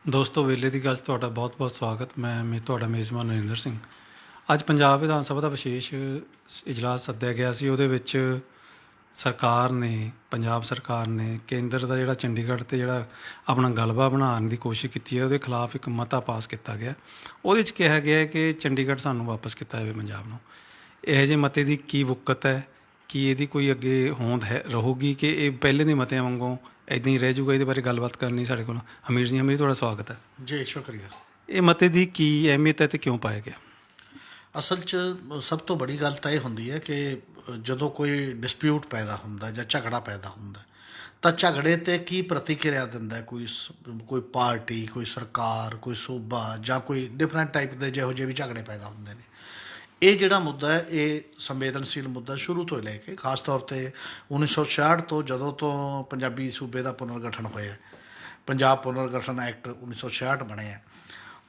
ਦੋਸਤੋ ਵੇਲੇ ਦੀ ਗੱਲ 'ਚ ਤੁਹਾਡਾ ਬਹੁਤ-ਬਹੁਤ ਸਵਾਗਤ। ਮੈਂ ਤੁਹਾਡਾ ਮੇਜ਼ਬਾਨ ਨਰਿੰਦਰ ਸਿੰਘ। ਅੱਜ ਪੰਜਾਬ ਵਿਧਾਨ ਸਭਾ ਦਾ ਵਿਸ਼ੇਸ਼ ਇਜਲਾਸ ਸੱਦਿਆ ਗਿਆ ਸੀ। ਉਹਦੇ ਵਿੱਚ ਪੰਜਾਬ ਸਰਕਾਰ ਨੇ ਕੇਂਦਰ ਦਾ ਜਿਹੜਾ ਚੰਡੀਗੜ੍ਹ 'ਤੇ ਜਿਹੜਾ ਆਪਣਾ ਗਲਬਾ ਬਣਾਉਣ ਦੀ ਕੋਸ਼ਿਸ਼ ਕੀਤੀ ਹੈ, ਉਹਦੇ ਖਿਲਾਫ ਇੱਕ ਮਤਾ ਪਾਸ ਕੀਤਾ ਗਿਆ। ਉਹਦੇ 'ਚ ਕਿਹਾ ਗਿਆ ਹੈ ਕਿ ਚੰਡੀਗੜ੍ਹ ਸਾਨੂੰ ਵਾਪਸ ਕੀਤਾ ਜਾਵੇ ਪੰਜਾਬ ਨੂੰ। ਇਹੋ ਜਿਹੇ ਮਤੇ ਦੀ ਕੀ ਵੁਕਤ ਹੈ? ਕੀ ਇਹਦੀ ਕੋਈ ਅੱਗੇ ਹੋਂਦ ਰਹੂਗੀ ਕਿ ਇਹ ਪਹਿਲੇ ਦੇ ਮਤਿਆਂ ਵਾਂਗੋਂ ਇੱਦਾਂ ਹੀ ਰਹਿ ਜਾਊਗਾ? ਇਹਦੇ ਬਾਰੇ ਗੱਲਬਾਤ ਕਰਨੀ ਸਾਡੇ ਕੋਲ ਹਮੀਰ ਜੀ। ਹਮੀਰ, ਤੁਹਾਡਾ ਸਵਾਗਤ ਹੈ ਜੀ। ਸ਼ੁਕਰੀਆ। ਇਹ ਮਤੇ ਦੀ ਕੀ ਅਹਿਮੀਅਤ ਹੈ ਅਤੇ ਕਿਉਂ ਪਾਇਆ ਗਿਆ? ਅਸਲ 'ਚ ਸਭ ਤੋਂ ਬੜੀ ਗੱਲ ਤਾਂ ਇਹ ਹੁੰਦੀ ਹੈ ਕਿ ਜਦੋਂ ਕੋਈ ਡਿਸਪਿਊਟ ਪੈਦਾ ਹੁੰਦਾ ਜਾਂ ਝਗੜਾ ਪੈਦਾ ਹੁੰਦਾ ਤਾਂ ਝਗੜੇ 'ਤੇ ਕੀ ਪ੍ਰਤੀਕਿਰਿਆ ਦਿੰਦਾ ਕੋਈ ਪਾਰਟੀ, ਕੋਈ ਸਰਕਾਰ, ਕੋਈ ਸੂਬਾ ਜਾਂ ਕੋਈ ਡਿਫਰੈਂਟ ਟਾਈਪ ਦੇ ਜਿਹੋ ਜਿਹੇ ਵੀ ਝਗੜੇ ਪੈਦਾ ਹੁੰਦੇ ਨੇ। ਇਹ ਜਿਹੜਾ ਮੁੱਦਾ ਹੈ ਇਹ ਸੰਵੇਦਨਸ਼ੀਲ ਮੁੱਦਾ ਸ਼ੁਰੂ ਤੋਂ ਲੈ ਕੇ, ਖਾਸ ਤੌਰ 'ਤੇ 1966 ਤੋਂ, ਜਦੋਂ ਤੋਂ ਪੰਜਾਬੀ ਸੂਬੇ ਦਾ ਪੁਨਰਗਠਨ ਹੋਇਆ, ਪੰਜਾਬ ਪੁਨਰਗਠਨ ਐਕਟ 1966 ਬਣਿਆ,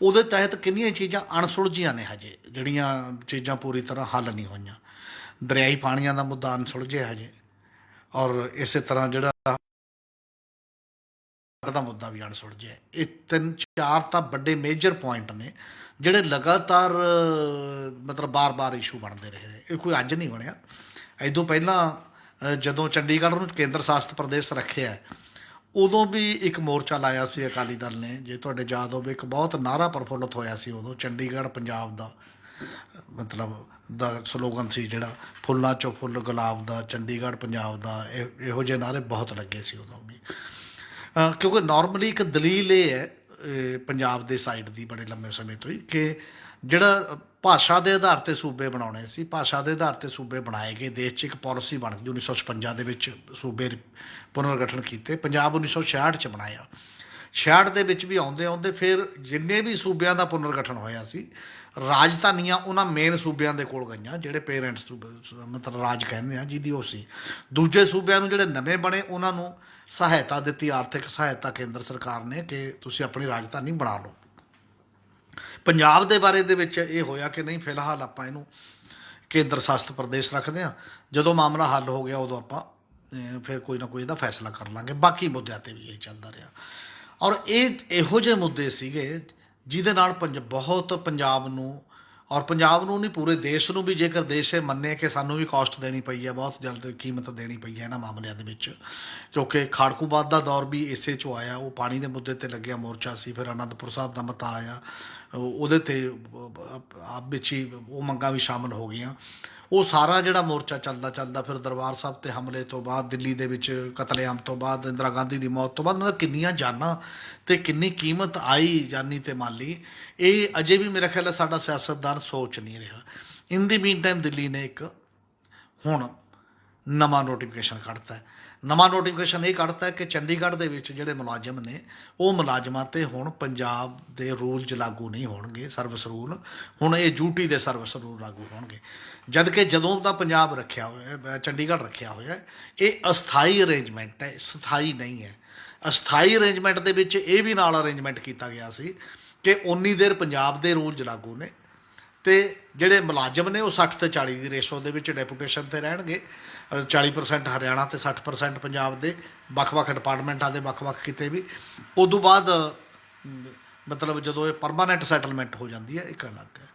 ਉਹਦੇ ਤਹਿਤ ਕਿੰਨੀਆਂ ਚੀਜ਼ਾਂ ਅਣਸੁਲਝੀਆਂ ਨੇ ਹਜੇ, ਜਿਹੜੀਆਂ ਚੀਜ਼ਾਂ ਪੂਰੀ ਤਰ੍ਹਾਂ ਹੱਲ ਨਹੀਂ ਹੋਈਆਂ। ਦਰਿਆਈ ਪਾਣੀਆਂ ਦਾ ਮੁੱਦਾ ਅਣਸੁਲਝਿਆ ਹਜੇ, ਔਰ ਇਸੇ ਤਰ੍ਹਾਂ ਜਿਹੜਾ ਦਾ ਮੁੱਦਾ ਵੀ ਅਣਸੁਲਝਿਆ। ਇਹ 3-4 ਤਾਂ ਵੱਡੇ ਮੇਜਰ ਪੁਆਇੰਟ ਨੇ ਜਿਹੜੇ ਲਗਾਤਾਰ ਮਤਲਬ ਬਾਰ-ਬਾਰ ਇਸ਼ੂ ਬਣਦੇ ਰਹੇ ਨੇ। ਇਹ ਕੋਈ ਅੱਜ ਨਹੀਂ ਬਣਿਆ। ਇਹ ਤੋਂ ਪਹਿਲਾਂ ਜਦੋਂ ਚੰਡੀਗੜ੍ਹ ਨੂੰ ਕੇਂਦਰ ਸ਼ਾਸਤ ਪ੍ਰਦੇਸ਼ ਰੱਖਿਆ, ਉਦੋਂ ਵੀ ਇੱਕ ਮੋਰਚਾ ਲਾਇਆ ਸੀ ਅਕਾਲੀ ਦਲ ਨੇ। ਜੇ ਤੁਹਾਡੇ ਯਾਦ ਹੋਵੇ, ਇੱਕ ਬਹੁਤ ਨਾਅਰਾ ਪ੍ਰਫੁੱਲਤ ਹੋਇਆ ਸੀ ਉਦੋਂ, ਚੰਡੀਗੜ੍ਹ ਪੰਜਾਬ ਦਾ, ਮਤਲਬ ਦਾ ਸਲੋਗਨ ਸੀ ਜਿਹੜਾ, ਫੁੱਲਾਂ 'ਚੋਂ ਫੁੱਲ ਗੁਲਾਬ ਦਾ, ਚੰਡੀਗੜ੍ਹ ਪੰਜਾਬ ਦਾ। ਇਹੋ ਜਿਹੇ ਨਾਅਰੇ ਬਹੁਤ ਲੱਗੇ ਸੀ ਉਦੋਂ ਵੀ, ਕਿਉਂਕਿ ਨੋਰਮਲੀ ਇੱਕ ਦਲੀਲ ਇਹ ਹੈ ਪੰਜਾਬ ਦੇ ਸਾਈਡ ਦੀ ਬੜੇ ਲੰਮੇ ਸਮੇਂ ਤੋਂ ਹੀ ਕਿ ਜਿਹੜਾ ਭਾਸ਼ਾ ਦੇ ਆਧਾਰ 'ਤੇ ਸੂਬੇ ਬਣਾਉਣੇ ਸੀ, ਭਾਸ਼ਾ ਦੇ ਆਧਾਰ 'ਤੇ ਸੂਬੇ ਬਣਾਏ ਗਏ। ਦੇਸ਼ 'ਚ ਇੱਕ ਪਾਲਿਸੀ ਬਣ ਗਈ 1956 ਦੇ ਵਿੱਚ, ਸੂਬੇ ਪੁਨਰਗਠਨ ਕੀਤੇ। ਪੰਜਾਬ 1966 'ਚ ਬਣਾਇਆ। 66 ਦੇ ਵਿੱਚ ਵੀ ਆਉਂਦੇ ਫਿਰ ਜਿੰਨੇ ਵੀ ਸੂਬਿਆਂ ਦਾ ਪੁਨਰਗਠਨ ਹੋਇਆ ਸੀ, ਰਾਜਧਾਨੀਆਂ ਉਹਨਾਂ ਮੇਨ ਸੂਬਿਆਂ ਦੇ ਕੋਲ ਗਈਆਂ, ਜਿਹੜੇ ਪੇਰੈਂਟਸ ਮਤਲਬ ਰਾਜ ਕਹਿੰਦੇ ਆ, ਜਿਹਦੀ ਉਹ ਸੀ। ਦੂਜੇ ਸੂਬਿਆਂ ਨੂੰ ਜਿਹੜੇ ਨਵੇਂ ਬਣੇ ਉਹਨਾਂ ਨੂੰ ਸਹਾਇਤਾ ਦਿੱਤੀ, ਆਰਥਿਕ ਸਹਾਇਤਾ ਕੇਂਦਰ ਸਰਕਾਰ ਨੇ, ਕਿ ਤੁਸੀਂ ਆਪਣੀ ਰਾਜਧਾਨੀ ਬਣਾ ਲਓ। ਪੰਜਾਬ ਦੇ ਬਾਰੇ ਦੇ ਵਿੱਚ ਇਹ ਹੋਇਆ ਕਿ ਨਹੀਂ, ਫਿਲਹਾਲ ਆਪਾਂ ਇਹਨੂੰ ਕੇਂਦਰ ਸ਼ਾਸਤ ਪ੍ਰਦੇਸ਼ ਰੱਖਦੇ ਹਾਂ। ਜਦੋਂ ਮਾਮਲਾ ਹੱਲ ਹੋ ਗਿਆ ਉਦੋਂ ਆਪਾਂ ਫਿਰ ਕੋਈ ਨਾ ਕੋਈ ਇਹਦਾ ਫੈਸਲਾ ਕਰ ਲਾਂਗੇ। ਬਾਕੀ ਮੁੱਦਿਆਂ 'ਤੇ ਵੀ ਇਹ ਚੱਲਦਾ ਰਿਹਾ, ਔਰ ਇਹ ਇਹੋ ਜਿਹੇ ਮੁੱਦੇ ਸੀਗੇ ਜਿਹਦੇ ਨਾਲ ਬਹੁਤ ਪੰਜਾਬ ਨੂੰ ਨਹੀਂ, ਪੂਰੇ ਦੇਸ਼ ਨੂੰ ਵੀ, ਜੇਕਰ ਦੇਸ਼ ਇਹ ਮੰਨੇ ਕਿ ਸਾਨੂੰ ਵੀ ਕਾਸਟ ਦੇਣੀ ਪਈ ਹੈ, ਬਹੁਤ ਜਲਦ ਕੀਮਤ ਦੇਣੀ ਪਈ ਹੈ ਇਹਨਾਂ ਮਾਮਲਿਆਂ ਦੇ ਵਿੱਚ, ਕਿਉਂਕਿ ਖਾੜਕੂਬਾਦ ਦਾ ਦੌਰ ਵੀ ਇਸੇ 'ਚੋਂ ਆਇਆ। ਉਹ ਪਾਣੀ ਦੇ ਮੁੱਦੇ 'ਤੇ ਲੱਗਿਆ ਮੋਰਚਾ ਸੀ। ਫਿਰ ਅਨੰਦਪੁਰ ਸਾਹਿਬ ਦਾ ਮਤਾ ਆਇਆ, ਉਹਦੇ 'ਤੇ ਆਪ ਵਿੱਚ ਹੀ ਉਹ ਮੰਗਾਂ ਵੀ ਸ਼ਾਮਲ ਹੋ ਗਈਆਂ। ਉਹ ਸਾਰਾ ਜਿਹੜਾ ਮੋਰਚਾ ਚੱਲਦਾ ਫਿਰ ਦਰਬਾਰ ਸਾਹਿਬ 'ਤੇ ਹਮਲੇ ਤੋਂ ਬਾਅਦ, ਦਿੱਲੀ ਦੇ ਵਿੱਚ ਕਤਲੇਆਮ ਤੋਂ ਬਾਅਦ, ਇੰਦਰਾ ਗਾਂਧੀ ਦੀ ਮੌਤ ਤੋਂ ਬਾਅਦ, ਮਤਲਬ ਕਿੰਨੀਆਂ ਜਾਨਾਂ ਅਤੇ ਕਿੰਨੀ ਕੀਮਤ ਆਈ ਜਾਨੀ ਅਤੇ ਮਾਲੀ, ਇਹ ਅਜੇ ਵੀ ਮੇਰਾ ਖਿਆਲ ਹੈ ਸਾਡਾ ਸਿਆਸਤਦਾਨ ਸੋਚ ਨਹੀਂ ਰਿਹਾ। ਇਨ ਦੀ ਮੀਨ ਟਾਈਮ ਦਿੱਲੀ ਨੇ ਇੱਕ ਹੁਣ ਨਵਾਂ ਨੋਟੀਫਿਕੇਸ਼ਨ ਕੱਢਤਾ ਹੈ। ਨਵਾਂ ਨੋਟੀਫਿਕੇਸ਼ਨ ਇਹ ਕੱਢਤਾ ਕਿ ਚੰਡੀਗੜ੍ਹ ਦੇ ਵਿੱਚ ਜਿਹੜੇ ਮੁਲਾਜ਼ਮ ਨੇ, ਉਹ ਮੁਲਾਜ਼ਮਾਂ 'ਤੇ ਹੁਣ ਪੰਜਾਬ ਦੇ ਰੂਲਜ਼ ਲਾਗੂ ਨਹੀਂ ਹੋਣਗੇ, ਸਰਵਿਸ ਰੂਲ। ਹੁਣ ਇਹ ਯੂਟੀ ਦੇ ਸਰਵਿਸ ਰੂਲ ਲਾਗੂ ਹੋਣਗੇ। ਜਦ ਕਿ ਜਦੋਂ ਦਾ ਪੰਜਾਬ ਰੱਖਿਆ ਹੋਇਆ, ਚੰਡੀਗੜ੍ਹ ਰੱਖਿਆ ਹੋਇਆ, ਇਹ ਅਸਥਾਈ ਅਰੇਂਜਮੈਂਟ ਹੈ, ਸਥਾਈ ਨਹੀਂ ਹੈ। ਅਸਥਾਈ ਅਰੇਂਜਮੈਂਟ ਦੇ ਵਿੱਚ ਇਹ ਵੀ ਨਾਲ ਅਰੇਂਜਮੈਂਟ ਕੀਤਾ ਗਿਆ ਸੀ ਕਿ ਉਨੀ ਦੇਰ ਪੰਜਾਬ ਦੇ ਰੂਲਜ਼ ਲਾਗੂ ਨੇ, ਅਤੇ ਜਿਹੜੇ ਮੁਲਾਜ਼ਮ ਨੇ ਉਹ 60 ਤੇ 40 ਦੀ ਰੇਸ਼ੋ ਦੇ ਵਿੱਚ ਡੈਪੂਟੇਸ਼ਨ 'ਤੇ ਰਹਿਣਗੇ। 40% ਹਰਿਆਣਾ ਅਤੇ 60% ਪੰਜਾਬ ਦੇ ਵੱਖ-ਵੱਖ ਡਿਪਾਰਟਮੈਂਟਾਂ ਦੇ ਵੱਖ-ਵੱਖ ਕਿਤੇ ਵੀ। ਉਦੋਂ ਬਾਅਦ ਮਤਲਬ ਜਦੋਂ ਇਹ ਪਰਮਾਨੈਂਟ ਸੈਟਲਮੈਂਟ ਹੋ ਜਾਂਦੀ ਹੈ, ਇੱਕ ਅਲੱਗ ਹੈ।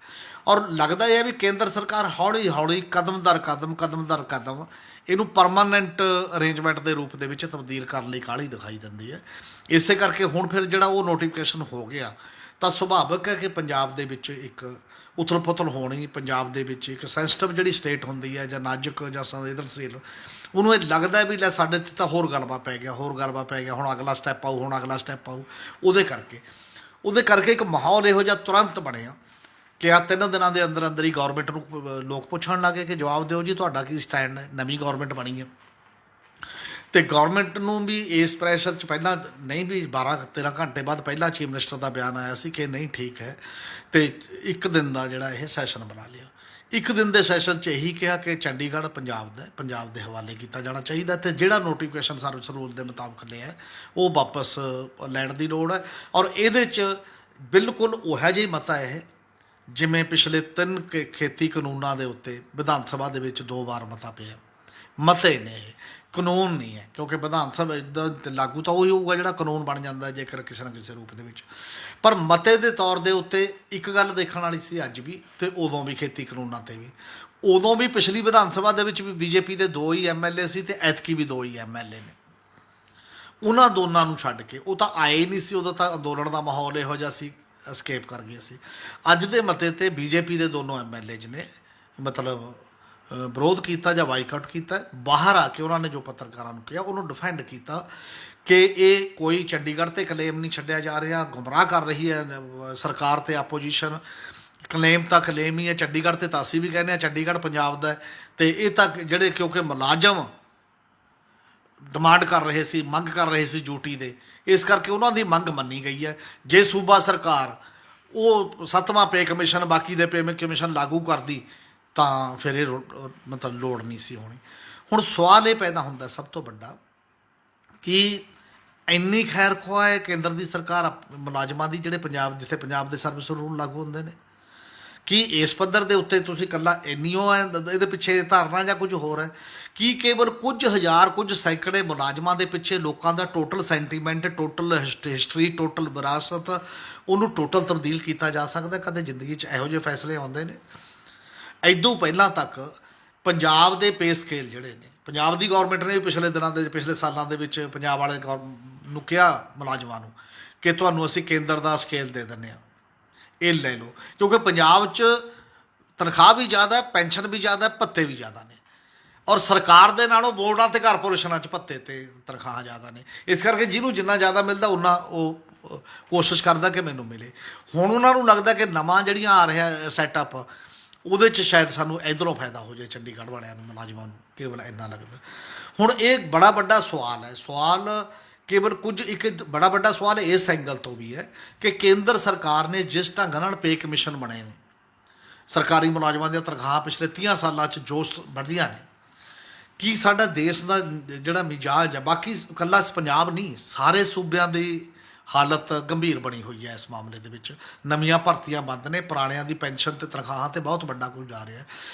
ਔਰ ਲੱਗਦਾ ਇਹ ਹੈ ਵੀ ਕੇਂਦਰ ਸਰਕਾਰ ਹੌਲੀ ਹੌਲੀ ਕਦਮ ਦਰ ਕਦਮ ਇਹਨੂੰ ਪਰਮਾਨੈਂਟ ਅਰੇਂਜਮੈਂਟ ਦੇ ਰੂਪ ਦੇ ਵਿੱਚ ਤਬਦੀਲ ਕਰਨ ਲਈ ਕਾਹਲੀ ਦਿਖਾਈ ਦਿੰਦੀ ਹੈ। ਇਸੇ ਕਰਕੇ ਹੁਣ ਫਿਰ ਜਿਹੜਾ ਉਹ ਨੋਟੀਫਿਕੇਸ਼ਨ ਹੋ ਗਿਆ ਤਾਂ ਸੁਭਾਵਿਕ ਹੈ ਕਿ ਪੰਜਾਬ ਦੇ ਵਿੱਚ ਇੱਕ ਉਥਲ ਪੁਥਲ ਹੋਣੀ। ਪੰਜਾਬ ਦੇ ਵਿੱਚ ਇੱਕ ਸੈਂਸਿਟਿਵ ਜਿਹੜੀ ਸਟੇਟ ਹੁੰਦੀ ਹੈ, ਜਾਂ ਨਾਜ਼ੁਕ ਜਾਂ ਸੰਵੇਦਨਸ਼ੀਲ, ਉਹਨੂੰ ਇਹ ਲੱਗਦਾ ਵੀ ਲੈ ਸਾਡੇ 'ਤੇ ਤਾਂ ਹੋਰ ਗਲਬਾ ਪੈ ਗਿਆ, ਹੁਣ ਅਗਲਾ ਸਟੈਪ ਆਊ। ਉਹਦੇ ਕਰਕੇ ਇੱਕ ਮਾਹੌਲ ਇਹੋ ਜਿਹਾ ਤੁਰੰਤ ਬਣਿਆ ਕਿ ਆਹ 3 ਦਿਨਾਂ ਦੇ ਅੰਦਰ ਹੀ ਗੌਰਮੈਂਟ ਨੂੰ ਲੋਕ ਪੁੱਛਣ ਲੱਗੇ ਕਿ ਜਵਾਬ ਦਿਓ ਜੀ, ਤੁਹਾਡਾ ਕੀ ਸਟੈਂਡ ਹੈ। ਨਵੀਂ ਗੌਰਮੈਂਟ ਬਣੀ ਹੈ ਅਤੇ ਗੌਰਮੈਂਟ ਨੂੰ ਵੀ ਇਸ ਪ੍ਰੈਸ਼ਰ 'ਚ ਪਹਿਲਾਂ ਨਹੀਂ, ਵੀ 12-13 ਘੰਟੇ ਬਾਅਦ ਪਹਿਲਾਂ ਚੀਫ ਮਿਨਿਸਟਰ ਦਾ ਬਿਆਨ ਆਇਆ ਸੀ ਕਿ ਨਹੀਂ ਠੀਕ ਹੈ, ਅਤੇ ਇੱਕ ਦਿਨ ਦਾ ਜਿਹੜਾ ਇਹ ਸੈਸ਼ਨ ਬਣਾ ਲਿਆ। ਇੱਕ ਦਿਨ ਦੇ ਸੈਸ਼ਨ 'ਚ ਇਹੀ ਕਿਹਾ ਕਿ ਚੰਡੀਗੜ੍ਹ ਪੰਜਾਬ ਦੇ ਹਵਾਲੇ ਕੀਤਾ ਜਾਣਾ ਚਾਹੀਦਾ, ਅਤੇ ਜਿਹੜਾ ਨੋਟੀਫਿਕੇਸ਼ਨ ਸਰਵਿਸ ਰੂਲ ਦੇ ਮੁਤਾਬਕ ਲਿਆ ਉਹ ਵਾਪਸ ਲੈਣ ਦੀ ਲੋੜ ਹੈ। ਔਰ ਇਹਦੇ 'ਚ ਬਿਲਕੁਲ ਉਹੋ ਜਿਹੀ ਮਤਾ ਇਹ, ਜਿਵੇਂ ਪਿਛਲੇ 3 ਖੇਤੀ ਕਾਨੂੰਨਾਂ ਦੇ ਉੱਤੇ ਵਿਧਾਨ ਸਭਾ ਦੇ ਵਿੱਚ 2 ਵਾਰ ਮਤਾ ਪਿਆ, ਮਤੇ ਨੇ ਇਹ। ਕਾਨੂੰਨ ਨਹੀਂ ਹੈ, ਕਿਉਂਕਿ ਵਿਧਾਨ ਸਭਾ ਦਾ ਤੇ ਲਾਗੂ ਤਾਂ ਉਹੀ ਹੋਊਗਾ ਜਿਹੜਾ ਕਾਨੂੰਨ ਬਣ ਜਾਂਦਾ ਜੇਕਰ ਕਿਸੇ ਨਾ ਕਿਸੇ ਰੂਪ ਦੇ ਵਿੱਚ। ਪਰ ਮਤੇ ਦੇ ਤੌਰ ਦੇ ਉੱਤੇ ਇੱਕ ਗੱਲ ਦੇਖਣ ਵਾਲੀ ਸੀ ਅੱਜ ਵੀ ਤੇ ਉਦੋਂ ਵੀ, ਖੇਤੀ ਕਾਨੂੰਨਾਂ ਤੇ ਵੀ। ਉਦੋਂ ਵੀ ਪਿਛਲੀ ਵਿਧਾਨ ਸਭਾ ਦੇ ਵਿੱਚ ਵੀ ਬੀਜੇਪੀ ਦੇ 2 ਹੀ MLA ਸੀ ਤੇ ਐਤਕੀ ਵੀ 2 ਹੀ MLA ਨੇ। ਉਹਨਾਂ ਦੋਨਾਂ ਨੂੰ ਛੱਡ ਕੇ ਉਹ ਤਾਂ ਆਏ ਹੀ ਨਹੀਂ ਸੀ, ਉਦੋਂ ਤਾਂ ਅੰਦੋਲਨ ਦਾ ਮਾਹੌਲ ਇਹੋ ਜਿਹਾ ਸੀ, escape ਕਰ ਗਏ ਸੀ। ਅੱਜ ਦੇ ਮਤੇ ਤੇ ਬੀਜੇਪੀ ਦੇ ਦੋਨੋਂ MLA ਨੇ ਮਤਲਬ ਵਿਰੋਧ ਕੀਤਾ ਜਾਂ ਬਾਈਕਾਟ ਕੀਤਾ। ਬਾਹਰ ਆ ਕੇ ਉਹਨਾਂ ਨੇ ਜੋ ਪੱਤਰਕਾਰਾਂ ਨੂੰ ਕਿਹਾ ਉਹਨੂੰ ਡਿਫੈਂਡ ਕੀਤਾ ਕਿ ਇਹ ਕੋਈ ਚੰਡੀਗੜ੍ਹ ਤੇ ਕਲੇਮ ਨਹੀਂ ਛੱਡਿਆ ਜਾ ਰਿਹਾ, ਗੁੰਮਰਾਹ ਕਰ ਰਹੀ ਹੈ ਸਰਕਾਰ ਤੇ ਆਪੋਜੀਸ਼ਨ। ਕਲੇਮ ਤਾਂ ਕਲੇਮ ਹੀ ਹੈ, ਚੰਡੀਗੜ੍ਹ ਤੇ ਤਾਂ ਅਸੀਂ ਵੀ ਕਹਿੰਦੇ ਹਾਂ ਚੰਡੀਗੜ੍ਹ ਪੰਜਾਬ ਦਾ ਹੈ, ਤੇ ਇਹ ਤਾਂ ਜਿਹੜੇ ਕਿਉਂਕਿ ਮੁਲਾਜ਼ਮ ਡਿਮਾਂਡ ਕਰ ਰਹੇ ਸੀ, ਮੰਗ ਕਰ ਰਹੇ ਸੀ ਡਿਊਟੀ ਦੇ, ਇਸ ਕਰਕੇ ਉਹਨਾਂ ਦੀ ਮੰਗ ਮੰਨੀ ਗਈ ਹੈ। ਜੇ ਸੂਬਾ ਸਰਕਾਰ ਉਹ 7ਵਾਂ ਪੇ ਕਮਿਸ਼ਨ, ਬਾਕੀ ਦੇ ਪੇ ਕਮਿਸ਼ਨ ਲਾਗੂ ਕਰਦੀ ਤਾਂ ਫਿਰ ਇਹ ਮਤਲਬ ਲੋੜ ਨਹੀਂ ਸੀ ਹੋਣੀ। ਹੁਣ ਸਵਾਲ ਇਹ ਪੈਦਾ ਹੁੰਦਾ ਸਭ ਤੋਂ ਵੱਡਾ ਕਿ ਇੰਨੀ ਖੈਰ ਖੁਆਹ ਹੈ ਕੇਂਦਰ ਦੀ ਸਰਕਾਰ ਮੁਲਾਜ਼ਮਾਂ ਦੀ, ਜਿਹੜੇ ਪੰਜਾਬ, ਜਿੱਥੇ ਪੰਜਾਬ ਦੇ ਸਰਵਿਸ ਰੂਲ ਲਾਗੂ ਹੁੰਦੇ ਨੇ, ਕੀ ਇਸ ਪੱਧਰ ਦੇ ਉੱਤੇ ਤੁਸੀਂ ਇਕੱਲਾ ਇੰਨੀਓ ਹੈ, ਇਹਦੇ ਪਿੱਛੇ ਧਾਰਨਾ ਜਾਂ ਕੁਝ ਹੋਰ ਹੈ? ਕੀ ਕੇਵਲ ਕੁਝ ਹਜ਼ਾਰ, ਕੁਝ ਸੈਂਕੜੇ ਮੁਲਾਜ਼ਮਾਂ ਦੇ ਪਿੱਛੇ ਲੋਕਾਂ ਦਾ total sentiment, total history, total ਵਿਰਾਸਤ, ਉਹਨੂੰ ਟੋਟਲ ਤਬਦੀਲ ਕੀਤਾ ਜਾ ਸਕਦਾ? ਕਦੇ ਜ਼ਿੰਦਗੀ 'ਚ ਇਹੋ ਜਿਹੇ ਫੈਸਲੇ ਆਉਂਦੇ ਨੇ? ਇੱਦੋਂ ਪਹਿਲਾਂ ਤੱਕ ਪੰਜਾਬ ਦੇ ਪੇ ਸਕੇਲ ਜਿਹੜੇ ਨੇ, ਪੰਜਾਬ ਦੀ ਗੌਰਮੈਂਟ ਨੇ ਵੀ ਪਿਛਲੇ ਦਿਨਾਂ ਦੇ, ਪਿਛਲੇ ਸਾਲਾਂ ਦੇ ਵਿੱਚ ਪੰਜਾਬ ਵਾਲੇ ਨੂੰ ਕਿਹਾ ਮੁਲਾਜ਼ਮਾਂ ਨੂੰ ਕਿ ਤੁਹਾਨੂੰ ਅਸੀਂ ਕੇਂਦਰ ਦਾ ਸਕੇਲ ਦੇ ਦਿੰਦੇ ਹਾਂ, ਇਹ ਲੈ ਲਓ, ਕਿਉਂਕਿ ਪੰਜਾਬ 'ਚ ਤਨਖਾਹ ਵੀ ਜ਼ਿਆਦਾ, ਪੈਨਸ਼ਨ ਵੀ ਜ਼ਿਆਦਾ, ਭੱਤੇ ਵੀ ਜ਼ਿਆਦਾ ਨੇ, ਔਰ ਸਰਕਾਰ ਦੇ ਨਾਲੋਂ ਬੋਰਡਾਂ ਤੇ ਕਾਰਪੋਰੇਸ਼ਨਾਂ 'ਚ ਭੱਤੇ ਤੇ ਤਨਖਾਹਾਂ ਜ਼ਿਆਦਾ ਨੇ। ਇਸ ਕਰਕੇ ਜਿਹਨੂੰ ਜਿੰਨਾ ਜ਼ਿਆਦਾ ਮਿਲਦਾ ਉਨਾ ਉਹ ਕੋਸ਼ਿਸ਼ ਕਰਦਾ ਕਿ ਮੈਨੂੰ ਮਿਲੇ। ਹੁਣ ਉਹਨਾਂ ਨੂੰ ਲੱਗਦਾ ਕਿ ਨਵਾਂ ਜਿਹੜੀਆਂ ਆ ਰਿਹਾ ਸੈਟਅਪ, ਉਹਦੇ 'ਚ ਸ਼ਾਇਦ ਸਾਨੂੰ ਇੱਧਰੋਂ ਫਾਇਦਾ ਹੋ ਜਾਏ, ਚੰਡੀਗੜ੍ਹ ਵਾਲਿਆਂ ਨੂੰ, ਮੁਲਾਜ਼ਮਾਂ ਨੂੰ ਕੇਵਲ ਇੰਨਾ ਲੱਗਦਾ। ਹੁਣ ਇਹ ਬੜਾ ਵੱਡਾ ਸਵਾਲ ਹੈ। ਸਵਾਲ ਕੇਵਲ ਕੁਝ, ਇੱਕ ਬੜਾ ਵੱਡਾ ਸਵਾਲ ਇਸ ਐਂਗਲ ਤੋਂ ਵੀ ਹੈ ਕਿ ਕੇਂਦਰ ਸਰਕਾਰ ਨੇ ਜਿਸ ਢੰਗ ਨਾਲ ਪੇ ਕਮਿਸ਼ਨ ਬਣੇ ਨੇ, ਸਰਕਾਰੀ ਮੁਲਾਜ਼ਮਾਂ ਦੀਆਂ ਤਨਖਾਹਾਂ ਪਿਛਲੇ 30 ਸਾਲਾਂ 'ਚ ਜੋ ਵੱਧਦੀਆਂ ਨੇ, ਕੀ ਸਾਡਾ ਦੇਸ਼ ਦਾ ਜਿਹੜਾ ਮਿਜਾਜ ਹੈ, ਬਾਕੀ ਇਕੱਲਾ ਪੰਜਾਬ ਨਹੀਂ, ਸਾਰੇ ਸੂਬਿਆਂ ਦੀ ਹਾਲਤ ਗੰਭੀਰ ਬਣੀ ਹੋਈ ਹੈ ਇਸ ਮਾਮਲੇ ਦੇ ਵਿੱਚ। ਨਵੀਆਂ ਭਰਤੀਆਂ ਬੰਦ ਨੇ, ਪੁਰਾਣਿਆਂ ਦੀ ਪੈਨਸ਼ਨ ਤੇ ਤਨਖਾਹਾਂ ਤੇ ਬਹੁਤ ਵੱਡਾ ਕੁਝ ਜਾ ਰਿਹਾ।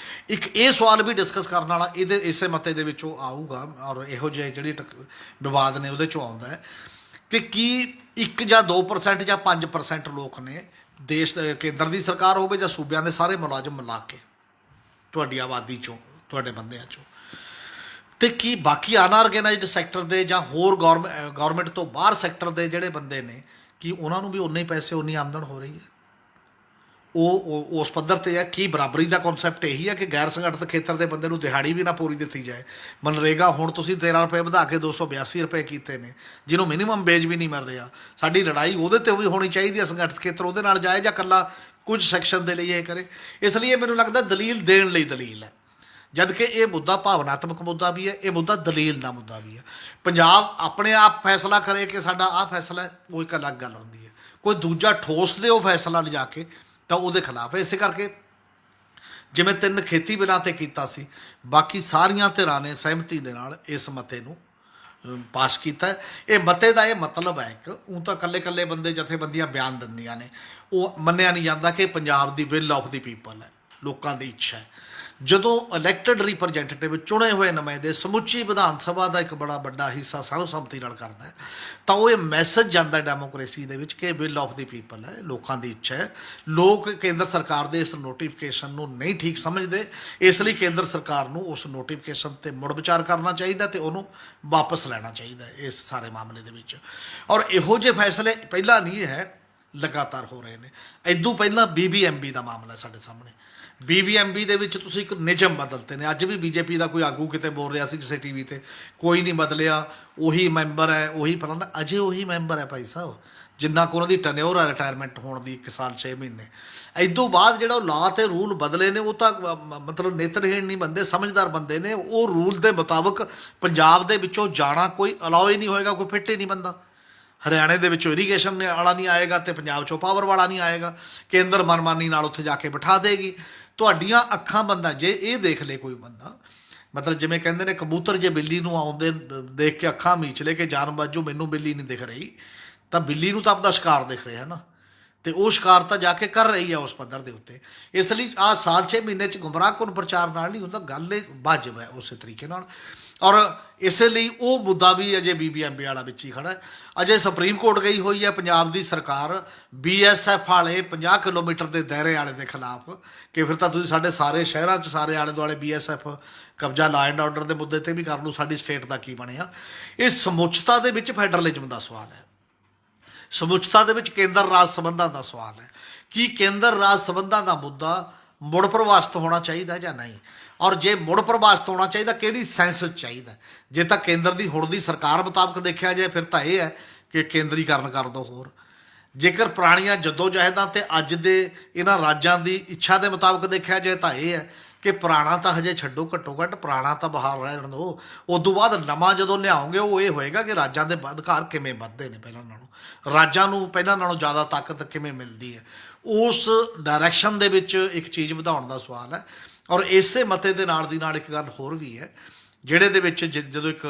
ਇੱਕ ਇਹ ਸਵਾਲ ਵੀ ਡਿਸਕਸ ਕਰਨ ਵਾਲਾ ਇਹਦੇ ਇਸੇ ਮਤੇ ਦੇ ਵਿੱਚੋਂ ਆਊਗਾ, ਔਰ ਇਹੋ ਜਿਹੇ ਜਿਹੜੀ ਵਿਵਾਦ ਨੇ ਉਹਦੇ 'ਚੋਂ ਆਉਂਦਾ ਹੈ ਕਿ ਕੀ 1 ਜਾਂ 2% ਜਾਂ 5% ਲੋਕ ਨੇ ਦੇਸ਼, ਕੇਂਦਰ ਦੀ ਸਰਕਾਰ ਹੋਵੇ ਜਾਂ ਸੂਬਿਆਂ ਦੇ ਸਾਰੇ ਮੁਲਾਜ਼ਮ ਮਿਲਾ ਕੇ, ਤੁਹਾਡੀ ਆਬਾਦੀ 'ਚੋਂ, ਤੁਹਾਡੇ ਬੰਦਿਆਂ 'ਚੋਂ, ਤੇ ਕੀ ਬਾਕੀ ਅਨਆਰਗੇਨਾਈਜ਼ਡ ਸੈਕਟਰ ਦੇ ਜਾਂ ਹੋਰ ਗੌਰਮੈਂਟ ਤੋਂ ਬਾਹਰ ਸੈਕਟਰ ਦੇ ਜਿਹੜੇ ਬੰਦੇ ਨੇ, ਕੀ ਉਹਨਾਂ ਨੂੰ ਵੀ ਉਨੇ ਹੀ ਪੈਸੇ, ਉਨੀ ਆਮਦਨ ਹੋ ਰਹੀ ਹੈ? ਉਹ ਉਸ ਪੱਧਰ ਤੇ ਹੈ? ਕੀ ਬਰਾਬਰੀ ਦਾ ਕਨਸੈਪਟ ਇਹੀ ਹੈ ਕਿ ਗੈਰ ਸੰਗਠਿਤ ਖੇਤਰ ਦੇ ਬੰਦੇ ਨੂੰ ਦਿਹਾੜੀ ਵੀ ਨਾ ਪੂਰੀ ਦਿੱਤੀ ਜਾਏ? ਮਨਰੇਗਾ ਹੁਣ ਤੁਸੀਂ 13 ਰੁਪਏ ਵਧਾ ਕੇ 282 ਰੁਪਏ ਕੀਤੇ ਨੇ, ਜਿਹਨੂੰ ਮਿਨੀਮਮ ਵੇਜ ਵੀ ਨਹੀਂ ਮਿਲ ਰਿਹਾ। ਸਾਡੀ ਲੜਾਈ ਉਹਦੇ ਤੇ ਵੀ ਹੋਣੀ ਚਾਹੀਦੀ ਹੈ, ਸੰਗਠਿਤ ਖੇਤਰ ਉਹਦੇ ਨਾਲ ਜਾਏ ਜਾਂ ਇਕੱਲਾ ਕੁਝ ਸੈਕਸ਼ਨ ਦੇ ਲਈ ਇਹ ਕਰੇ। ਇਸ ਲਈ ਇਹ ਮੈਨੂੰ ਲੱਗਦਾ ਦਲੀਲ ਦੇਣ ਲਈ ਦਲੀਲ ਹੈ, ਜਦ ਕਿ ਇਹ ਮੁੱਦਾ ਭਾਵਨਾਤਮਕ ਮੁੱਦਾ ਵੀ ਹੈ, ਇਹ ਮੁੱਦਾ ਦਲੀਲ ਦਾ ਮੁੱਦਾ ਵੀ ਹੈ। ਪੰਜਾਬ ਆਪਣੇ ਆਪ ਫੈਸਲਾ ਕਰੇ ਕਿ ਸਾਡਾ ਆਹ ਫੈਸਲਾ ਹੈ, ਉਹ ਇੱਕ ਅਲੱਗ ਗੱਲ ਹੁੰਦੀ ਹੈ। ਕੋਈ ਦੂਜਾ ਠੋਸ ਦੇ ਉਹ ਫੈਸਲਾ ਲਿਜਾ ਕੇ ਤਾਂ ਉਹਦੇ ਖਿਲਾਫ ਹੈ। ਇਸੇ ਕਰਕੇ ਜਿਵੇਂ 3 ਖੇਤੀ ਬਿੱਲਾਂ 'ਤੇ ਕੀਤਾ ਸੀ, ਬਾਕੀ ਸਾਰੀਆਂ ਧਿਰਾਂ ਨੇ ਸਹਿਮਤੀ ਦੇ ਨਾਲ ਇਸ ਮਤੇ ਨੂੰ ਪਾਸ ਕੀਤਾ। ਇਹ ਮਤੇ ਦਾ ਇਹ ਮਤਲਬ ਹੈ ਕਿ ਉਹ ਤਾਂ ਇਕੱਲੇ ਬੰਦੇ, ਜਥੇਬੰਦੀਆਂ ਬਿਆਨ ਦਿੰਦੀਆਂ ਨੇ, ਉਹ ਮੰਨਿਆ ਨਹੀਂ ਜਾਂਦਾ ਕਿ ਪੰਜਾਬ ਦੀ ਵਿਲ ਆਫ ਦੀ ਪੀਪਲ ਹੈ, ਲੋਕਾਂ ਦੀ ਇੱਛਾ ਹੈ। ਜਦੋਂ ਇਲੈਕਟਡ ਰਿਪਰੈਜ਼ੈਂਟੇਟਿਵ, ਚੁਣੇ ਹੋਏ ਨੁਮਾਇੰਦੇ, ਸਮੁੱਚੀ ਵਿਧਾਨ ਸਭਾ ਦਾ ਇੱਕ ਬੜਾ ਵੱਡਾ ਹਿੱਸਾ ਸਰਬਸੰਮਤੀ ਨਾਲ ਕਰਦਾ ਹੈ, ਤਾਂ ਉਹ ਇਹ ਮੈਸੇਜ ਜਾਂਦਾ ਡੈਮੋਕ੍ਰੇਸੀ ਦੇ ਵਿੱਚ ਕਿ ਵਿਲ ਆਫ ਦੀ ਪੀਪਲ ਹੈ, ਲੋਕਾਂ ਦੀ ਇੱਛਾ ਹੈ। ਲੋਕ ਕੇਂਦਰ ਸਰਕਾਰ ਦੇ ਇਸ ਨੋਟੀਫਿਕੇਸ਼ਨ ਨੂੰ ਨਹੀਂ ਠੀਕ ਸਮਝਦੇ, ਇਸ ਲਈ ਕੇਂਦਰ ਸਰਕਾਰ ਨੂੰ ਉਸ ਨੋਟੀਫਿਕੇਸ਼ਨ 'ਤੇ ਮੁੜ ਵਿਚਾਰ ਕਰਨਾ ਚਾਹੀਦਾ ਤੇ ਉਹਨੂੰ ਵਾਪਸ ਲੈਣਾ ਚਾਹੀਦਾ ਇਸ ਸਾਰੇ ਮਾਮਲੇ ਦੇ ਵਿੱਚ। ਔਰ ਇਹੋ ਜਿਹੇ ਫੈਸਲੇ ਪਹਿਲਾਂ ਨਹੀਂ ਹੈ, ਲਗਾਤਾਰ ਹੋ ਰਹੇ ਨੇ। ਇੱਦੋਂ ਪਹਿਲਾਂ BBMB ਦਾ ਮਾਮਲਾ ਸਾਡੇ ਸਾਹਮਣੇ। BBMB ਦੇ ਵਿੱਚ ਤੁਸੀਂ ਇੱਕ ਨਿਯਮ ਬਦਲਤੇ ਨੇ। ਅੱਜ ਵੀ ਬੀਜੇਪੀ ਦਾ ਕੋਈ ਆਗੂ ਕਿਤੇ ਬੋਲ ਰਿਹਾ ਸੀ ਕਿਸੇ TV ਤੇ, ਕੋਈ ਨਹੀਂ ਬਦਲਿਆ, ਉਹੀ ਮੈਂਬਰ ਹੈ, ਉਹੀ ਫਲਾਣਾ। ਅਜੇ ਉਹੀ ਮੈਂਬਰ ਹੈ ਭਾਈ ਸਾਹਿਬ, ਜਿੰਨਾ ਕੁ ਉਹਨਾਂ ਦੀ ਟੈਨਿਓਰ ਹੈ ਰਿਟਾਇਰਮੈਂਟ ਹੋਣ ਦੀ, 1 ਸਾਲ 6 ਮਹੀਨੇ। ਇੱਦੋਂ ਬਾਅਦ ਜਿਹੜਾ ਉਹ ਲਾ ਤੇ ਰੂਲ ਬਦਲੇ ਨੇ, ਉਹ ਤਾਂ ਮਤਲਬ ਨੇਤਰਹੀਣ ਨਹੀਂ ਬੰਦੇ, ਸਮਝਦਾਰ ਬੰਦੇ ਨੇ। ਉਹ ਰੂਲ ਦੇ ਮੁਤਾਬਕ ਪੰਜਾਬ ਦੇ ਵਿੱਚੋਂ ਜਾਣਾ ਕੋਈ ਅਲਾਓ ਹੀ ਨਹੀਂ ਹੋਏਗਾ, ਕੋਈ ਫਿੱਟ ਹੀ ਨਹੀਂ ਬੰਦਾ। ਹਰਿਆਣੇ ਦੇ ਵਿੱਚੋਂ ਇਰੀਗੇਸ਼ਨ ਵਾਲਾ ਨਹੀਂ ਆਏਗਾ ਤੇ ਪੰਜਾਬ 'ਚੋਂ ਪਾਵਰ ਵਾਲਾ ਨਹੀਂ ਆਏਗਾ। ਕੇਂਦਰ ਮਨਮਾਨੀ ਨਾਲ ਉੱਥੇ ਜਾ ਕੇ ਬਿਠਾ ਦੇਗੀ। ਤੁਹਾਡੀਆਂ ਅੱਖਾਂ ਬੰਦਾ ਜੇ ਇਹ ਦੇਖ ਲੇ ਕੋਈ ਬੰਦਾ, ਮਤਲਬ ਜਿਵੇਂ ਕਹਿੰਦੇ ਨੇ ਕਬੂਤਰ ਜੇ ਬਿੱਲੀ ਨੂੰ ਆਉਂਦੇ ਦੇਖ ਕੇ ਅੱਖਾਂ ਮੀਚ ਲੇ ਕਿ ਜਾਨ ਬਾਜੂ ਮੈਨੂੰ ਬਿੱਲੀ ਨਹੀਂ ਦਿਖ ਰਹੀ, ਤਾਂ ਬਿੱਲੀ ਨੂੰ ਤਾਂ ਆਪਦਾ ਸ਼ਿਕਾਰ ਦਿਖ ਰਿਹਾ ਨਾ, ਤੇ ਉਹ ਸ਼ਿਕਾਰ ਤਾਂ ਜਾ ਕੇ ਕਰ ਰਹੀ ਹੈ ਉਸ ਪੱਧਰ ਦੇ ਉੱਤੇ। ਇਸ ਲਈ ਆਹ ਸਾਲ 6 ਮਹੀਨੇ 'ਚ ਗੁੰਮਰਾਹਕੁਨ ਪ੍ਰਚਾਰ ਨਾਲ ਨਹੀਂ ਹੁੰਦਾ, ਗੱਲ ਇਹ ਵਾਜਬ ਹੈ ਉਸੇ ਤਰੀਕੇ ਨਾਲ। ਔਰ ਇਸੇ ਲਈ ਉਹ ਮੁੱਦਾ ਵੀ ਅਜੇ BBMB ਵਾਲਾ ਵਿੱਚ ਹੀ ਖੜਾ ਹੈ। ਅਜੇ ਸੁਪਰੀਮ ਕੋਰਟ ਗਈ ਹੋਈ ਹੈ ਪੰਜਾਬ ਦੀ ਸਰਕਾਰ BSF ਵਾਲੇ 50 ਕਿਲੋਮੀਟਰ ਦੇ ਦਾਇਰੇ ਵਾਲੇ ਦੇ ਖਿਲਾਫ ਕਿ ਫਿਰ ਤਾਂ ਤੁਸੀਂ ਸਾਡੇ ਸਾਰੇ ਸ਼ਹਿਰਾਂ 'ਚ ਸਾਰੇ ਆਲੇ ਦੁਆਲੇ BSF ਕਬਜ਼ਾ ਲਾ ਐਂਡ ਆਰਡਰ ਦੇ ਮੁੱਦੇ ਤੇ ਵੀ ਕਰ ਲਓ, ਸਾਡੀ ਸਟੇਟ ਦਾ ਕੀ ਬਣਿਆ। ਇਹ ਸਮੁੱਚਤਾ ਦੇ ਵਿੱਚ ਫੈਡਰਲਿਜ਼ਮ ਦਾ ਸਵਾਲ ਹੈ, ਸਮੁੱਚਤਾ ਦੇ ਵਿੱਚ ਕੇਂਦਰ ਰਾਜ ਸੰਬੰਧਾਂ ਦਾ ਸਵਾਲ ਹੈ। ਕੀ ਕੇਂਦਰ ਰਾਜ ਸੰਬੰਧਾਂ ਦਾ ਮੁੱਦਾ ਮੁੜ ਪ੍ਰਵਾਸਤ ਹੋਣਾ ਚਾਹੀਦਾ ਜਾਂ ਨਹੀਂ, ਔਰ ਜੇ ਮੁੜ ਪ੍ਰਵਾਸਤ ਹੋਣਾ ਚਾਹੀਦਾ ਕਿਹੜੀ ਸੈਂਸ 'ਚ ਚਾਹੀਦਾ। ਜੇ ਤਾਂ ਕੇਂਦਰ ਦੀ ਹੁਣ ਦੀ ਸਰਕਾਰ ਮੁਤਾਬਕ ਦੇਖਿਆ ਜਾਏ ਫਿਰ ਤਾਂ ਇਹ ਹੈ ਕਿ ਕੇਂਦਰੀਕਰਨ ਕਰ ਦਿਓ ਹੋਰ। ਜੇਕਰ ਪੁਰਾਣੀਆਂ ਜਦੋਜਹਿਦਾਂ ਤੇ ਅੱਜ ਦੇ ਇਹਨਾਂ ਰਾਜਾਂ ਦੀ ਇੱਛਾ ਦੇ ਮੁਤਾਬਕ ਦੇਖਿਆ ਜਾਏ ਤਾਂ ਇਹ ਹੈ ਕਿ ਪੁਰਾਣਾ ਤਾਂ ਹਜੇ ਛੱਡੋ, ਘੱਟੋ ਘੱਟ ਪੁਰਾਣਾ ਤਾਂ ਬਾਹਰ ਰਹਿਣ ਦਿਓ। ਉਦੋਂ ਬਾਅਦ ਨਵਾਂ ਜਦੋਂ ਲਿਆਓਗੇ ਉਹ ਇਹ ਹੋਏਗਾ ਕਿ ਰਾਜਾਂ ਦੇ ਅਧਿਕਾਰ ਕਿਵੇਂ ਵੱਧਦੇ ਨੇ, ਪਹਿਲਾਂ ਨਾਲੋਂ ਰਾਜਾਂ ਨੂੰ ਪਹਿਲਾਂ ਨਾਲੋਂ ਜ਼ਿਆਦਾ ਤਾਕਤ ਕਿਵੇਂ ਮਿਲਦੀ ਹੈ, ਉਸ ਡਾਇਰੈਕਸ਼ਨ ਦੇ ਵਿੱਚ ਇੱਕ ਚੀਜ਼ ਵਧਾਉਣ ਦਾ ਸਵਾਲ ਹੈ। ਔਰ ਇਸੇ ਮਤੇ ਦੇ ਨਾਲ ਦੀ ਨਾਲ ਇੱਕ ਗੱਲ ਹੋਰ ਵੀ ਹੈ ਜਿਹੜੇ ਦੇ ਵਿੱਚ ਜਦੋਂ ਇੱਕ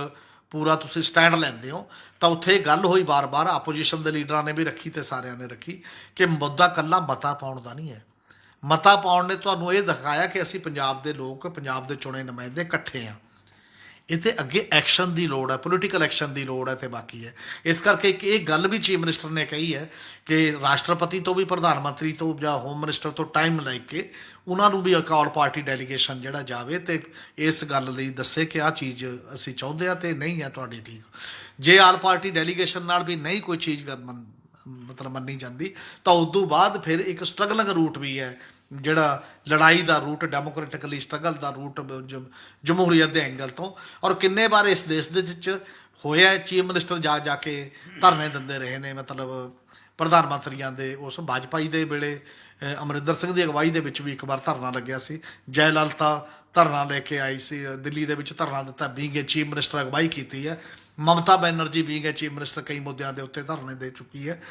ਪੂਰਾ ਤੁਸੀਂ ਸਟੈਂਡ ਲੈਂਦੇ ਹੋ ਤਾਂ ਉੱਥੇ ਇਹ ਗੱਲ ਹੋਈ ਬਾਰ-ਬਾਰ, ਆਪੋਜੀਸ਼ਨ ਦੇ ਲੀਡਰਾਂ ਨੇ ਵੀ ਰੱਖੀ ਤੇ ਸਾਰਿਆਂ ਨੇ ਰੱਖੀ ਕਿ ਮੁੱਦਾ ਇਕੱਲਾ ਮਤਾ ਪਾਉਣ ਦਾ ਨਹੀਂ ਹੈ। ਮਤਾ ਪਾਉਣ ਨੇ ਤੁਹਾਨੂੰ ਇਹ ਦਿਖਾਇਆ ਕਿ ਅਸੀਂ ਪੰਜਾਬ ਦੇ ਲੋਕ, ਪੰਜਾਬ ਦੇ ਚੁਣੇ ਨੁਮਾਇੰਦੇ ਇਕੱਠੇ ਹਾਂ। ਇਹ ਤੇ ਅੱਗੇ ਐਕਸ਼ਨ ਦੀ ਲੋੜ ਹੈ, ਪੋਲੀਟੀਕਲ ਐਕਸ਼ਨ ਦੀ ਲੋੜ ਹੈ ਤੇ ਬਾਕੀ ਹੈ। ਇਸ ਕਰਕੇ ਇੱਕ ਇਹ ਗੱਲ ਵੀ ਚੀਫ ਮਿਨਿਸਟਰ ਨੇ ਕਹੀ ਹੈ ਕਿ ਰਾਸ਼ਟਰਪਤੀ ਤੋਂ ਵੀ, ਪ੍ਰਧਾਨ ਮੰਤਰੀ ਤੋਂ ਜਾਂ ਹੋਮ ਮਿਨਿਸਟਰ ਤੋਂ ਟਾਈਮ ਲੈ ਕੇ ਉਹਨਾਂ ਨੂੰ ਵੀ ਇੱਕ ਆਲ ਪਾਰਟੀ ਡੈਲੀਗੇਸ਼ਨ ਜਿਹੜਾ ਜਾਵੇ ਤੇ ਇਸ ਗੱਲ ਲਈ ਦੱਸੇ ਕਿ ਆਹ ਚੀਜ਼ ਅਸੀਂ ਚਾਹੁੰਦੇ ਹਾਂ ਤੇ ਨਹੀਂ ਹੈ ਤੁਹਾਡੀ ਠੀਕ। ਜੇ ਆਲ ਪਾਰਟੀ ਡੈਲੀਗੇਸ਼ਨ ਨਾਲ ਵੀ ਨਹੀਂ ਕੋਈ ਚੀਜ਼ ਮਤਲਬ ਮੰਨੀ ਜਾਂਦੀ ਤਾਂ ਉਦੋਂ ਬਾਅਦ ਫਿਰ ਇੱਕ ਸਟਰਗਲਿੰਗ ਰੂਟ ਵੀ ਹੈ, ਜਿਹੜਾ ਲੜਾਈ ਦਾ ਰੂਟ, ਡੈਮੋਕ੍ਰੈਟਿਕਲੀ ਸਟਰਗਲ ਦਾ ਰੂਟ ਜਮਹੂਰੀਅਤ ਦੇ ਐਂਗਲ ਤੋਂ। ਔਰ ਕਿੰਨੇ ਵਾਰ ਇਸ ਦੇਸ਼ ਦੇ ਵਿੱਚ ਹੋਇਆ ਚੀਫ ਮਿਨਿਸਟਰ ਜਾ ਕੇ ਧਰਨੇ ਦਿੰਦੇ ਰਹੇ ਨੇ, ਮਤਲਬ ਪ੍ਰਧਾਨ ਮੰਤਰੀਆਂ ਦੇ। ਉਸ ਵਾਜਪਾਈ ਦੇ ਵੇਲੇ ਅਮਰਿੰਦਰ ਸਿੰਘ ਦੀ ਅਗਵਾਈ ਦੇ ਵਿੱਚ ਵੀ ਇੱਕ ਵਾਰ ਧਰਨਾ ਲੱਗਿਆ ਸੀ, ਜੈ ਲਲਿਤਾ ਧਰਨਾ ਲੈ ਕੇ ਆਈ ਸੀ ਦਿੱਲੀ ਦੇ ਵਿੱਚ, ਧਰਨਾ ਦਿੱਤਾ, ਬੀਂਗ ਏ ਚੀਫ ਮਿਨਿਸਟਰ ਅਗਵਾਈ ਕੀਤੀ ਹੈ। ਮਮਤਾ ਬੈਨਰਜੀ ਬੀਂਗ ਏ ਚੀਫ ਮਿਨਿਸਟਰ ਕਈ ਮੁੱਦਿਆਂ ਦੇ ਉੱਤੇ ਧਰਨੇ ਦੇ ਚੁੱਕੀ ਹੈ।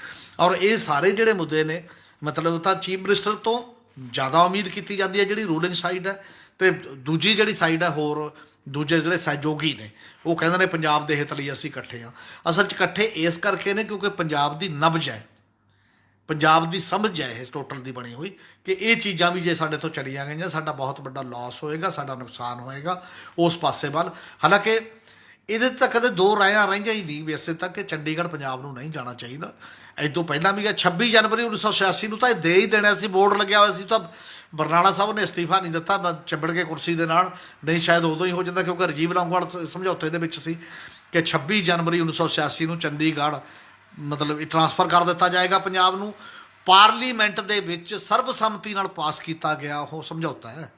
ਔਰ ਇਹ ਸਾਰੇ ਜਿਹੜੇ ਮੁੱਦੇ ਨੇ ਮਤਲਬ ਤਾਂ ਚੀਫ ਮਿਨਿਸਟਰ ਤੋਂ ਜ਼ਿਆਦਾ ਉਮੀਦ ਕੀਤੀ ਜਾਂਦੀ ਹੈ ਜਿਹੜੀ ਰੂਲਿੰਗ ਸਾਈਡ ਹੈ, ਤੇ ਦੂਜੀ ਜਿਹੜੀ ਸਾਈਡ ਹੈ ਹੋਰ ਦੂਜੇ ਜਿਹੜੇ ਸਹਿਯੋਗੀ ਨੇ ਉਹ ਕਹਿੰਦੇ ਨੇ ਪੰਜਾਬ ਦੇ ਹਿੱਤ ਲਈ ਅਸੀਂ ਇਕੱਠੇ ਹਾਂ। ਅਸਲ 'ਚ ਇਕੱਠੇ ਇਸ ਕਰਕੇ ਨੇ ਕਿਉਂਕਿ ਪੰਜਾਬ ਦੀ ਨਬਜ਼ ਹੈ, ਪੰਜਾਬ ਦੀ ਸਮਝ ਹੈ ਇਹ ਟੋਟਲ ਦੀ ਬਣੀ ਹੋਈ ਕਿ ਇਹ ਚੀਜ਼ਾਂ ਵੀ ਜੇ ਸਾਡੇ ਤੋਂ ਚਲੀਆਂ ਗਈਆਂ ਸਾਡਾ ਬਹੁਤ ਵੱਡਾ ਲਾਸ ਹੋਏਗਾ, ਸਾਡਾ ਨੁਕਸਾਨ ਹੋਏਗਾ ਉਸ ਪਾਸੇ ਵੱਲ। ਹਾਲਾਂਕਿ ਇਹਦੇ ਤਾਂ ਕਦੇ ਦੋ ਰਾਇਆਂ ਰਹੀਆਂ ਹੀ ਨਹੀਂ ਵੈਸੇ ਤੱਕ ਕਿ ਚੰਡੀਗੜ੍ਹ ਪੰਜਾਬ ਨੂੰ ਨਹੀਂ ਜਾਣਾ ਚਾਹੀਦਾ। ਇਹ ਤੋਂ ਪਹਿਲਾਂ ਵੀ 26 ਜਨਵਰੀ 1986 ਨੂੰ ਤਾਂ ਇਹ ਦੇ ਹੀ ਦੇਣਾ ਸੀ, ਬੋਰਡ ਲੱਗਿਆ ਹੋਇਆ ਸੀ, ਤਾਂ ਬਰਨਾਲਾ ਸਾਹਿਬ ਨੇ ਅਸਤੀਫਾ ਨਹੀਂ ਦਿੱਤਾ, ਚੰਬੜ ਕੇ ਕੁਰਸੀ ਦੇ ਨਾਲ, ਨਹੀਂ ਸ਼ਾਇਦ ਉਦੋਂ ਹੀ ਹੋ ਜਾਂਦਾ ਕਿਉਂਕਿ ਰਾਜੀਵ ਲੌਂਗੋਵਾਲ ਸਮਝੌਤੇ ਦੇ ਵਿੱਚ ਸੀ ਕਿ 26 ਜਨਵਰੀ 1986 ਨੂੰ ਚੰਡੀਗੜ੍ਹ ਮਤਲਬ ਟਰਾਂਸਫਰ ਕਰ ਦਿੱਤਾ ਜਾਏਗਾ ਪੰਜਾਬ ਨੂੰ। ਪਾਰਲੀਮੈਂਟ ਦੇ ਵਿੱਚ ਸਰਬਸੰਮਤੀ ਨਾਲ ਪਾਸ ਕੀਤਾ ਗਿਆ ਉਹ ਸਮਝੌਤਾ ਹੈ,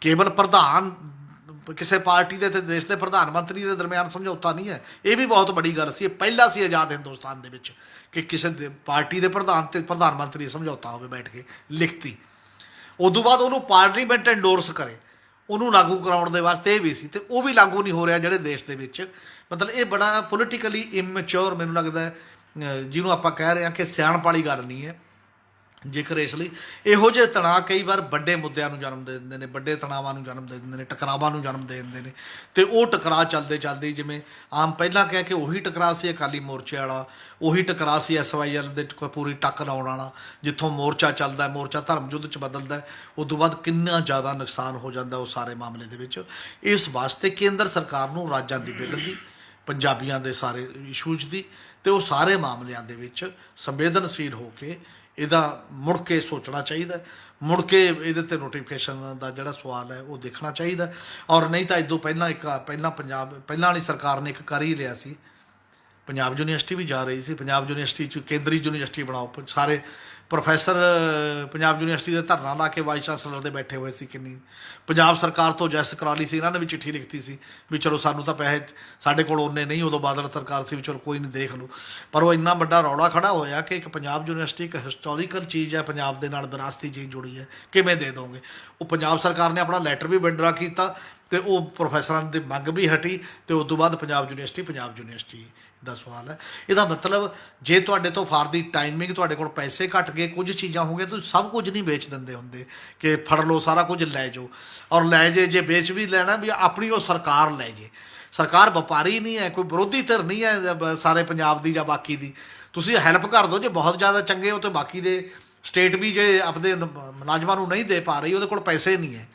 ਕੇਵਲ ਪ੍ਰਧਾਨ ਕਿਸੇ ਪਾਰਟੀ ਦੇ ਤੇ ਦੇਸ਼ ਦੇ ਪ੍ਰਧਾਨ ਮੰਤਰੀ ਦੇ ਦਰਮਿਆਨ ਸਮਝੌਤਾ ਨਹੀਂ ਹੈ। ਇਹ ਵੀ ਬਹੁਤ ਵੱਡੀ ਗੱਲ ਸੀ, ਇਹ ਪਹਿਲਾ ਸੀ ਆਜ਼ਾਦ ਹਿੰਦੁਸਤਾਨ ਦੇ ਵਿੱਚ ਕਿ ਕਿਸੇ ਪਾਰਟੀ ਦੇ ਪ੍ਰਧਾਨ ਤੇ ਪ੍ਰਧਾਨ ਮੰਤਰੀ ਸਮਝੌਤਾ ਹੋਵੇ ਬੈਠ ਕੇ ਲਿਖਤੀ। ਉਦੋਂ ਬਾਅਦ ਉਹਨੂੰ ਪਾਰਲੀਮੈਂਟ ਐਂਡੋਰਸ ਕਰੇ, ਉਹਨੂੰ ਲਾਗੂ ਕਰਾਉਣ ਦੇ ਵਾਸਤੇ ਇਹ ਵੀ ਸੀ, ਤੇ ਉਹ ਵੀ ਲਾਗੂ ਨਹੀਂ ਹੋ ਰਿਹਾ ਜਿਹੜੇ ਦੇਸ਼ ਦੇ ਵਿੱਚ। ਮਤਲਬ ਇਹ ਬੜਾ ਪੋਲੀਟੀਕਲੀ ਇਮੈਚੋਰ ਮੈਨੂੰ ਲੱਗਦਾ ਜਿਹਨੂੰ ਆਪਾਂ ਕਹਿ ਰਹੇ ਹਾਂ ਕਿ ਸਿਆਣਪ ਵਾਲੀ ਗੱਲ ਨਹੀਂ ਹੈ। ਜੇਕਰ ਇਸ ਲਈ ਇਹੋ ਜਿਹੇ ਤਣਾਅ ਕਈ ਵਾਰ ਵੱਡੇ ਮੁੱਦਿਆਂ ਨੂੰ ਜਨਮ ਦੇ ਦਿੰਦੇ ਨੇ, ਵੱਡੇ ਤਣਾਵਾਂ ਨੂੰ ਜਨਮ ਦੇ ਦਿੰਦੇ ਨੇ, ਟਕਰਾਵਾਂ ਨੂੰ ਜਨਮ ਦੇ ਦਿੰਦੇ ਨੇ, ਤੇ ਉਹ ਟਕਰਾਅ ਚੱਲਦੇ ਚੱਲਦੇ ਜਿਵੇਂ ਆਮ ਪਹਿਲਾਂ ਕਹਿ ਕੇ ਉਹੀ ਟਕਰਾਅ ਸੀ ਅਕਾਲੀ ਮੋਰਚੇ ਵਾਲਾ, ਉਹੀ ਟਕਰਾਅ ਸੀ SYL ਦੇ ਪੂਰੀ ਟੱਕ ਲਾਉਣ ਵਾਲਾ, ਜਿੱਥੋਂ ਮੋਰਚਾ ਚੱਲਦਾ, ਮੋਰਚਾ ਧਰਮ ਯੁੱਧ 'ਚ ਬਦਲਦਾ, ਉਦੋਂ ਬਾਅਦ ਕਿੰਨਾ ਜ਼ਿਆਦਾ ਨੁਕਸਾਨ ਹੋ ਜਾਂਦਾ ਉਸ ਸਾਰੇ ਮਾਮਲੇ ਦੇ ਵਿੱਚ। ਇਸ ਵਾਸਤੇ ਕੇਂਦਰ ਸਰਕਾਰ ਨੂੰ ਰਾਜਾਂ ਦੀ ਬਿੱਲ ਦੀ, ਪੰਜਾਬੀਆਂ ਦੇ ਸਾਰੇ ਇਸ਼ੂਜ਼ ਦੀ ਤੇ ਉਹ ਸਾਰੇ ਮਾਮਲਿਆਂ ਦੇ ਵਿੱਚ ਸੰਵੇਦਨਸ਼ੀਲ ਹੋ ਕੇ ਇਹਦਾ ਮੁੜ ਕੇ ਸੋਚਣਾ ਚਾਹੀਦਾ, ਮੁੜ ਕੇ ਇਹਦੇ 'ਤੇ ਨੋਟੀਫਿਕੇਸ਼ਨ ਦਾ ਜਿਹੜਾ ਸਵਾਲ ਹੈ ਉਹ ਦੇਖਣਾ ਚਾਹੀਦਾ। ਔਰ ਨਹੀਂ ਤਾਂ ਇਦੋਂ ਪਹਿਲਾਂ ਪਹਿਲਾਂ ਵਾਲੀ ਸਰਕਾਰ ਨੇ ਇੱਕ ਕਰ ਹੀ ਲਿਆ ਸੀ, ਪੰਜਾਬ ਯੂਨੀਵਰਸਿਟੀ ਵੀ ਜਾ ਰਹੀ ਸੀ, ਪੰਜਾਬ ਯੂਨੀਵਰਸਿਟੀ 'ਚ ਕੇਂਦਰੀ ਯੂਨੀਵਰਸਿਟੀ ਬਣਾਓ, ਸਾਰੇ ਪ੍ਰੋਫੈਸਰ ਪੰਜਾਬ ਯੂਨੀਵਰਸਿਟੀ ਦੇ ਧਰਨਾ ਲਾ ਕੇ ਵਾਈਸ ਚਾਂਸਲਰ ਦੇ ਬੈਠੇ ਹੋਏ ਸੀ। ਕਿੰਨੀ ਪੰਜਾਬ ਸਰਕਾਰ ਤੋਂ ਜੈਸ ਕਰਾ ਲਈ ਸੀ, ਇਹਨਾਂ ਨੇ ਵੀ ਚਿੱਠੀ ਲਿਖਤੀ ਸੀ ਵੀ ਚਲੋ ਸਾਨੂੰ ਤਾਂ ਪੈਸੇ ਸਾਡੇ ਕੋਲ ਉਹਨੇ ਨਹੀਂ, ਉਦੋਂ ਬਾਦਲ ਸਰਕਾਰ ਸੀ ਵੀ ਚਲੋ ਕੋਈ ਨਹੀਂ ਦੇਖ ਲਓ। ਪਰ ਉਹ ਇੰਨਾ ਵੱਡਾ ਰੌਲਾ ਖੜਾ ਹੋਇਆ ਕਿ ਇੱਕ ਪੰਜਾਬ ਯੂਨੀਵਰਸਿਟੀ ਇੱਕ ਹਿਸਟੋਰੀਕਲ ਚੀਜ਼ ਹੈ, ਪੰਜਾਬ ਦੇ ਨਾਲ ਵਿਰਾਸਤੀ ਚੀਜ਼ ਜੁੜੀ ਹੈ, ਕਿਵੇਂ ਦੇ ਦੋਗੇ। ਉਹ ਪੰਜਾਬ ਸਰਕਾਰ ਨੇ ਆਪਣਾ ਲੈਟਰ ਵੀ ਵਿਡਰਾ ਕੀਤਾ ਤੇ ਉਹ ਪ੍ਰੋਫੈਸਰਾਂ ਦੀ ਮੰਗ ਵੀ ਹਟੀ, ਤੇ ਉਸ ਤੋਂ ਬਾਅਦ ਪੰਜਾਬ ਯੂਨੀਵਰਸਿਟੀ ਦਾ ਸਵਾਲ ਹੈ। ਇਹਦਾ ਮਤਲਬ ਜੇ ਤੁਹਾਡੇ ਤੋਂ ਫਾਰ ਦੀ ਟਾਈਮਿੰਗ ਤੁਹਾਡੇ ਕੋਲ ਪੈਸੇ ਘੱਟ ਗਏ, ਕੁਝ ਚੀਜ਼ਾਂ ਹੋ ਗਈਆਂ, ਤੁਸੀਂ ਸਭ ਕੁਝ ਨਹੀਂ ਵੇਚ ਦਿੰਦੇ ਹੁੰਦੇ ਕਿ ਫੜ ਲਓ ਸਾਰਾ ਕੁਝ ਲੈ ਜਾਓ। ਔਰ ਲੈ ਜੇ ਵੇਚ ਵੀ ਲੈਣਾ ਵੀ ਆਪਣੀ ਉਹ ਸਰਕਾਰ ਲੈ ਜੇ। ਸਰਕਾਰ ਵਪਾਰੀ ਨਹੀਂ ਹੈ, ਕੋਈ ਵਿਰੋਧੀ ਧਿਰ ਨਹੀਂ ਹੈ ਸਾਰੇ ਪੰਜਾਬ ਦੀ ਜਾਂ ਬਾਕੀ ਦੀ। ਤੁਸੀਂ ਹੈਲਪ ਕਰ ਦਿਓ ਜੇ ਬਹੁਤ ਜ਼ਿਆਦਾ ਚੰਗੇ ਹੋ, ਤੇ ਬਾਕੀ ਦੇ ਸਟੇਟ ਵੀ ਜੇ ਆਪਣੇ ਮੁਲਾਜ਼ਮਾਂ ਨੂੰ ਨਹੀਂ ਦੇ ਪਾ ਰਹੀ, ਉਹਦੇ ਕੋਲ ਪੈਸੇ ਨਹੀਂ ਹੈ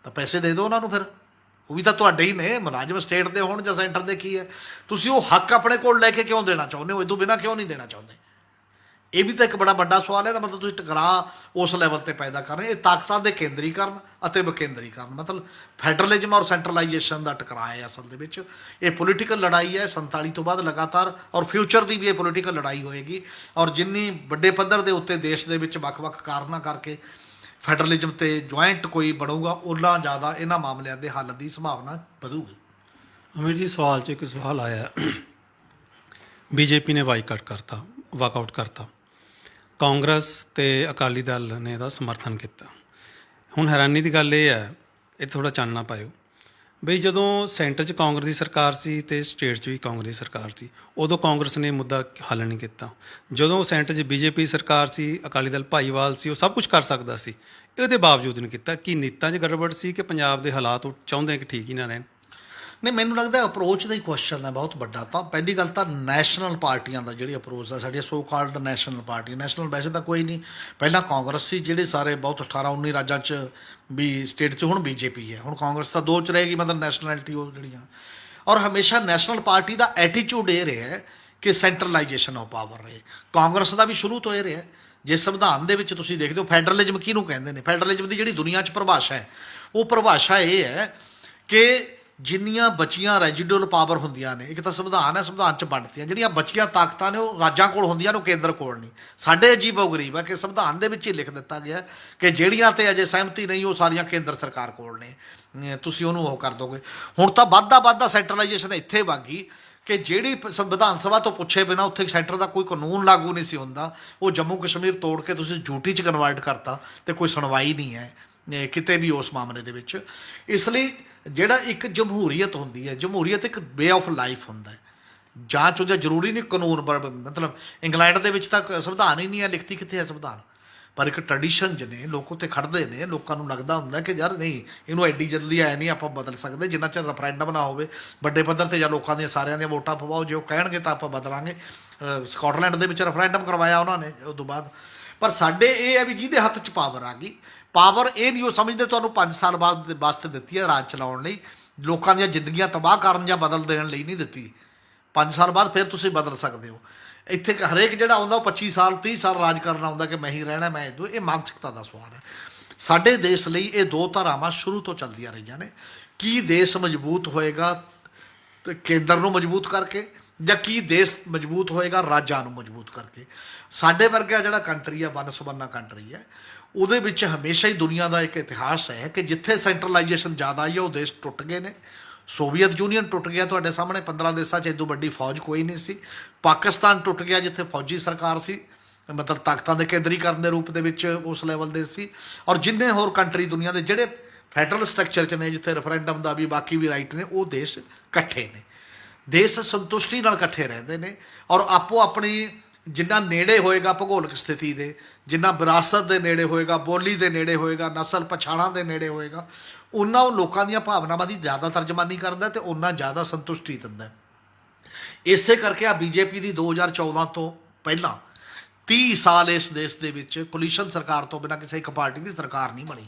ਤਾਂ ਪੈਸੇ ਦੇ ਦਿਓ ਉਹਨਾਂ ਨੂੰ ਫਿਰ। ਉਹ ਵੀ ਤਾਂ ਤੁਹਾਡੇ ਹੀ ਨੇ, ਮੁਲਾਜ਼ਮ ਸਟੇਟ ਦੇ ਹੋਣ ਜਾਂ ਸੈਂਟਰ ਦੇ, ਕੀ ਹੈ ਤੁਸੀਂ ਉਹ ਹੱਕ ਆਪਣੇ ਕੋਲ ਲੈ ਕੇ ਕਿਉਂ ਦੇਣਾ ਚਾਹੁੰਦੇ ਹੋ, ਇਹ ਤੋਂ ਬਿਨਾਂ ਕਿਉਂ ਨਹੀਂ ਦੇਣਾ ਚਾਹੁੰਦੇ? ਇਹ ਵੀ ਤਾਂ ਇੱਕ ਬੜਾ ਵੱਡਾ ਸਵਾਲ ਹੈ। ਤਾਂ ਮਤਲਬ ਤੁਸੀਂ ਟਕਰਾਅ ਉਸ ਲੈਵਲ ਤੇ ਪੈਦਾ ਕਰ ਰਹੇ, ਇਹ ਤਾਕਤਾਂ ਦੇ ਕੇਂਦਰੀਕਰਨ ਅਤੇ ਵਿਕੇਂਦਰੀਕਰਨ, ਮਤਲਬ ਫੈਡਰਲਿਜ਼ਮ ਔਰ ਸੈਂਟਰਲਾਈਜੇਸ਼ਨ ਦਾ ਟਕਰਾਅ ਹੈ ਅਸਲ ਦੇ ਵਿੱਚ। ਇਹ ਪੋਲੀਟੀਕਲ ਲੜਾਈ ਹੈ 47 ਤੋਂ ਬਾਅਦ ਲਗਾਤਾਰ, ਔਰ ਫਿਊਚਰ ਦੀ ਵੀ ਇਹ ਪੋਲੀਟੀਕਲ ਲੜਾਈ ਹੋਏਗੀ। ਔਰ ਜਿੰਨੀ ਵੱਡੇ ਪੱਧਰ ਦੇ ਉੱਤੇ ਦੇਸ਼ ਦੇ ਵਿੱਚ ਵੱਖ-ਵੱਖ ਕਾਰਨਾਂ ਕਰਕੇ ਫੈਡਰਲਿਜ਼ਮ ਤੇ ਜੁਆਇੰਟ ਕੋਈ ਬਣੂਗਾ, ਉਨਾ ਜ਼ਿਆਦਾ ਇਹਨਾਂ ਮਾਮਲਿਆਂ ਦੇ ਹੱਲ ਦੀ ਸੰਭਾਵਨਾ ਵਧੂਗੀ। ਅਮੀਰ ਜੀ, ਸਵਾਲ 'ਚ ਇੱਕ ਸਵਾਲ ਆਇਆ, ਬੀਜੇਪੀ ਨੇ ਵਾਈਕਾਟ ਕਰਤਾ, ਵਾਕਆਊਟ ਕਰਤਾ, ਕਾਂਗਰਸ ਤੇ ਅਕਾਲੀ ਦਲ ਨੇ ਇਹਦਾ ਸਮਰਥਨ ਕੀਤਾ। ਹੁਣ ਹੈਰਾਨੀ ਦੀ ਗੱਲ ਇਹ ਹੈ, ਇਹ ਥੋੜ੍ਹਾ ਚਾਨਣਾ ਪਾਇਓ ਬਈ, ਜਦੋਂ ਸੈਂਟਰ 'ਚ ਕਾਂਗਰਸ ਦੀ ਸਰਕਾਰ ਸੀ ਤੇ ਸਟੇਟ 'ਚ ਵੀ ਕਾਂਗਰਸ ਦੀ ਸਰਕਾਰ ਸੀ, ਉਦੋਂ ਕਾਂਗਰਸ ਨੇ ਮੁੱਦਾ ਹੱਲ ਨਹੀਂ ਕੀਤਾ। ਜਦੋਂ ਸੈਂਟਰ 'ਚ ਬੀਜੇਪੀ ਸਰਕਾਰ ਸੀ, ਅਕਾਲੀ ਦਲ ਭਾਈਵਾਲ ਸੀ, ਉਹ ਸਭ ਕੁਝ ਕਰ ਸਕਦਾ ਸੀ, ਇਹਦੇ ਬਾਵਜੂਦ ਨਹੀਂ ਕੀਤਾ। ਕੀ ਨੀਤਾਂ 'ਚ ਗੜਬੜ ਸੀ ਕਿ ਪੰਜਾਬ ਦੇ ਹਾਲਾਤ ਉਹ ਚਾਹੁੰਦੇ ਕਿ ਠੀਕ ਹੀ ਨਾ ਰਹਿਣ? ਨਹੀਂ, ਮੈਨੂੰ ਲੱਗਦਾ ਅਪਰੋਚ ਦਾ ਹੀ ਕੁਐਸਚਨ ਹੈ ਬਹੁਤ ਵੱਡਾ। ਤਾਂ ਪਹਿਲੀ ਗੱਲ ਤਾਂ ਨੈਸ਼ਨਲ ਪਾਰਟੀਆਂ ਦਾ ਜਿਹੜੀ ਅਪਰੋਚ ਹੈ, ਸਾਡੀਆਂ so called national party, national ਵੈਸੇ ਤਾਂ ਕੋਈ ਨਹੀਂ, ਪਹਿਲਾਂ ਕਾਂਗਰਸ ਸੀ ਜਿਹੜੇ ਸਾਰੇ ਬਹੁਤ 18-19 ਰਾਜਾਂ 'ਚ ਵੀ ਸਟੇਟ 'ਚ, ਹੁਣ ਬੀਜੇਪੀ ਹੈ, ਹੁਣ ਕਾਂਗਰਸ ਤਾਂ ਦੋ 'ਚ ਰਹੇਗੀ, ਮਤਲਬ ਨੈਸ਼ਨੈਲਿਟੀ ਉਹ ਜਿਹੜੀਆਂ। ਔਰ ਹਮੇਸ਼ਾ ਨੈਸ਼ਨਲ ਪਾਰਟੀ ਦਾ ਐਟੀਚਿਊਡ ਇਹ ਰਿਹਾ ਕਿ ਸੈਂਟਰਲਾਈਜੇਸ਼ਨ ਆਫ ਪਾਵਰ ਰਹੇ। ਕਾਂਗਰਸ ਦਾ ਵੀ ਸ਼ੁਰੂ ਤੋਂ ਇਹ ਰਿਹਾ। ਜੇ ਸੰਵਿਧਾਨ ਦੇ ਵਿੱਚ ਤੁਸੀਂ ਦੇਖਦੇ ਹੋ ਫੈਡਰਲਿਜ਼ਮ ਕਿਹਨੂੰ ਕਹਿੰਦੇ ਨੇ, ਫੈਡਰਲਿਜ਼ਮ ਦੀ ਜਿਹੜੀ ਦੁਨੀਆ 'ਚ ਪਰਿਭਾਸ਼ਾ ਹੈ, ਉਹ ਪਰਿਭਾਸ਼ਾ ਇਹ ਹੈ ਕਿ ਜਿੰਨੀਆਂ ਬਚੀਆਂ ਰੈਜੀਡੂਅਲ ਪਾਵਰ ਹੁੰਦੀਆਂ ਨੇ, ਇੱਕ ਤਾਂ ਸੰਵਿਧਾਨ ਹੈ, ਸੰਵਿਧਾਨ 'ਚ ਵੰਡਤੀਆਂ, ਜਿਹੜੀਆਂ ਬਚੀਆਂ ਤਾਕਤਾਂ ਨੇ ਉਹ ਰਾਜਾਂ ਕੋਲ ਹੁੰਦੀਆਂ ਨੇ, ਉਹ ਕੇਂਦਰ ਕੋਲ ਨਹੀਂ। ਸਾਡੇ ਅਜੀਬੋ ਗਰੀਬ ਹੈ ਕਿ ਸੰਵਿਧਾਨ ਦੇ ਵਿੱਚ ਹੀ ਲਿਖ ਦਿੱਤਾ ਗਿਆ ਕਿ ਜਿਹੜੀਆਂ ਤੇ ਅਜੇ ਸਹਿਮਤੀ ਨਹੀਂ, ਉਹ ਸਾਰੀਆਂ ਕੇਂਦਰ ਸਰਕਾਰ ਕੋਲ ਨੇ, ਤੁਸੀਂ ਉਹਨੂੰ ਉਹ ਕਰ ਦੋਗੇ। ਹੁਣ ਤਾਂ ਵੱਧਦਾ ਸੈਂਟਰਲਾਈਜੇਸ਼ਨ ਇੱਥੇ ਵਗ ਗਈ ਕਿ ਜਿਹੜੀ ਸੰਵਿਧਾਨ ਸਭਾ ਤੋਂ ਪੁੱਛੇ ਬਿਨਾਂ ਉੱਥੇ ਸੈਂਟਰ ਦਾ ਕੋਈ ਕਾਨੂੰਨ ਲਾਗੂ ਨਹੀਂ ਸੀ ਹੁੰਦਾ, ਉਹ ਜੰਮੂ ਕਸ਼ਮੀਰ ਤੋੜ ਕੇ ਤੁਸੀਂ ਯੂਟੀ 'ਚ ਕਨਵਰਟ ਕਰਤਾ ਤੇ ਕੋਈ ਸੁਣਵਾਈ ਨਹੀਂ ਹੈ ਕਿਤੇ ਵੀ ਉਸ ਮਾਮਲੇ ਦੇ ਵਿੱਚ। ਇਸ ਲਈ ਜਿਹੜਾ ਇੱਕ ਜਮਹੂਰੀਅਤ ਹੁੰਦੀ ਹੈ, ਜਮਹੂਰੀਅਤ ਇੱਕ ਵੇ ਆਫ ਲਾਈਫ ਹੁੰਦਾ ਹੈ। ਜਾਂਚ ਉਹਦਾ ਜ਼ਰੂਰੀ ਨਹੀਂ ਕਾਨੂੰਨ, ਮਤਲਬ ਇੰਗਲੈਂਡ ਦੇ ਵਿੱਚ ਤਾਂ ਸੰਵਿਧਾਨ ਹੀ ਨਹੀਂ ਹੈ, ਲਿਖਤੀ ਕਿੱਥੇ ਹੈ ਸੰਵਿਧਾਨ, ਪਰ ਇੱਕ ਟ੍ਰੈਡੀਸ਼ਨ ਜਿਹਨੇ ਲੋਕ ਉੱਥੇ ਖੜ੍ਹਦੇ ਨੇ, ਲੋਕਾਂ ਨੂੰ ਲੱਗਦਾ ਹੁੰਦਾ ਕਿ ਯਾਰ ਨਹੀਂ, ਇਹਨੂੰ ਐਡੀ ਜਲਦੀ ਐ ਨਹੀਂ ਆਪਾਂ ਬਦਲ ਸਕਦੇ, ਜਿੰਨਾ ਚਿਰ ਰੈਫਰੈਂਡਮ ਨਾ ਹੋਵੇ ਵੱਡੇ ਪੱਧਰ 'ਤੇ, ਜਾਂ ਲੋਕਾਂ ਦੀਆਂ ਸਾਰਿਆਂ ਦੀਆਂ ਵੋਟਾਂ ਪਵਾਓ, ਜੇ ਉਹ ਕਹਿਣਗੇ ਤਾਂ ਆਪਾਂ ਬਦਲਾਂਗੇ। ਸਕਾਟਲੈਂਡ ਦੇ ਵਿੱਚ ਰੈਫਰੈਂਡਮ ਕਰਵਾਇਆ ਉਹਨਾਂ ਨੇ ਉਸ ਤੋਂ ਬਾਅਦ। ਪਰ ਸਾਡੇ ਇਹ ਹੈ ਵੀ ਜਿਹਦੇ ਹੱਥ 'ਚ ਪਾਵਰ ਆ ਗਈ, ਪਾਵਰ ਇਹ ਨਹੀਂ ਉਹ ਸਮਝਦੇ ਤੁਹਾਨੂੰ 5 ਸਾਲ ਬਾਅਦ ਵਾਸਤੇ ਦਿੱਤੀ ਹੈ ਰਾਜ ਚਲਾਉਣ ਲਈ, ਲੋਕਾਂ ਦੀਆਂ ਜ਼ਿੰਦਗੀਆਂ ਤਬਾਹ ਕਰਨ ਜਾਂ ਬਦਲ ਦੇਣ ਲਈ ਨਹੀਂ ਦਿੱਤੀ। 5 ਸਾਲ ਬਾਅਦ ਫਿਰ ਤੁਸੀਂ ਬਦਲ ਸਕਦੇ ਹੋ। ਇੱਥੇ ਹਰੇਕ ਜਿਹੜਾ ਆਉਂਦਾ ਉਹ 25 ਸਾਲ 30 ਸਾਲ ਰਾਜ ਕਰਨਾ ਆਉਂਦਾ ਕਿ ਮੈਂ ਹੀ ਰਹਿਣਾ, ਮੈਂ ਇੱਦੋਂ। ਇਹ ਮਾਨਸਿਕਤਾ ਦਾ ਸਵਾਲ ਹੈ। ਸਾਡੇ ਦੇਸ਼ ਲਈ ਇਹ ਦੋ ਧਾਰਾਵਾਂ ਸ਼ੁਰੂ ਤੋਂ ਚੱਲਦੀਆਂ ਰਹੀਆਂ ਨੇ। ਕੀ ਦੇਸ਼ ਮਜ਼ਬੂਤ ਹੋਏਗਾ ਤੇ ਕੇਂਦਰ ਨੂੰ ਮਜ਼ਬੂਤ ਕਰਕੇ, ਜਾਂ ਕੀ ਦੇਸ਼ ਮਜ਼ਬੂਤ ਹੋਏਗਾ ਰਾਜਾਂ ਨੂੰ ਮਜ਼ਬੂਤ ਕਰਕੇ? ਸਾਡੇ ਵਰਗਾ ਜਿਹੜਾ ਕੰਟਰੀ ਹੈ, ਵੰਨ-ਸੁਵੰਨਾ ਕੰਟਰੀ ਹੈ, ਉਹਦੇ ਵਿੱਚ ਹਮੇਸ਼ਾ ਹੀ ਦੁਨੀਆ ਦਾ ਇੱਕ ਇਤਿਹਾਸ ਹੈ ਕਿ ਜਿੱਥੇ ਸੈਂਟਰਲਾਈਜੇਸ਼ਨ ਜ਼ਿਆਦਾ ਆਈ ਹੈ ਉਹ ਦੇਸ਼ ਟੁੱਟ ਗਏ ਨੇ। ਸੋਵੀਅਤ ਯੂਨੀਅਨ ਟੁੱਟ ਗਿਆ, ਤੁਹਾਡੇ ਸਾਹਮਣੇ 15 ਦੇਸ਼ਾਂ 'ਚ ਇਦੋਂ ਵੱਡੀ ਫੌਜ ਕੋਈ ਨਹੀਂ ਸੀ। ਪਾਕਿਸਤਾਨ ਟੁੱਟ ਗਿਆ ਜਿੱਥੇ ਫੌਜੀ ਸਰਕਾਰ ਸੀ, ਮਤਲਬ ਤਾਕਤਾਂ ਦੇ ਕੇਂਦਰੀਕਰਨ ਦੇ ਰੂਪ ਦੇ ਵਿੱਚ ਉਸ ਲੈਵਲ ਦੇ ਸੀ। ਔਰ ਜਿੰਨੇ ਹੋਰ ਕੰਟਰੀ ਦੁਨੀਆ ਦੇ ਜਿਹੜੇ ਫੈਡਰਲ ਸਟਰਕਚਰ 'ਚ ਨੇ, ਜਿੱਥੇ ਰੈਫਰੈਂਡਮ ਦਾ ਵੀ ਬਾਕੀ ਵੀ ਰਾਈਟ ਨੇ, ਉਹ ਦੇਸ਼ ਇਕੱਠੇ ਨੇ। ਦੇਸ਼ ਸੰਤੁਸ਼ਟੀ ਨਾਲ ਇਕੱਠੇ ਰਹਿੰਦੇ ਨੇ, ਔਰ ਆਪੋ ਆਪਣੀ ਜਿੰਨਾ ਨੇੜੇ ਹੋਏਗਾ ਭੂਗੋਲਿਕ ਸਥਿਤੀ ਦੇ, ਜਿੰਨਾ ਵਿਰਾਸਤ ਦੇ ਨੇੜੇ ਹੋਏਗਾ, ਬੋਲੀ ਦੇ ਨੇੜੇ ਹੋਏਗਾ, ਨਸਲ ਪਛਾਣਾਂ ਦੇ ਨੇੜੇ ਹੋਏਗਾ, ਉਹਨਾਂ ਉਹ ਲੋਕਾਂ ਦੀਆਂ ਭਾਵਨਾਵਾਂ ਦੀ ਜ਼ਿਆਦਾ ਤਰਜਮਾਨੀ ਕਰਦਾ ਅਤੇ ਉਹਨਾਂ ਜ਼ਿਆਦਾ ਸੰਤੁਸ਼ਟੀ ਦਿੰਦਾ। ਇਸੇ ਕਰਕੇ ਆ ਬੀਜੇਪੀ ਦੀ 2014 ਤੋਂ ਪਹਿਲਾਂ 30 ਸਾਲ ਇਸ ਦੇਸ਼ ਦੇ ਵਿੱਚ ਕੋਲੀਸ਼ਨ ਸਰਕਾਰ ਤੋਂ ਬਿਨਾਂ ਕਿਸੇ ਇੱਕ ਪਾਰਟੀ ਦੀ ਸਰਕਾਰ ਨਹੀਂ ਬਣੀ।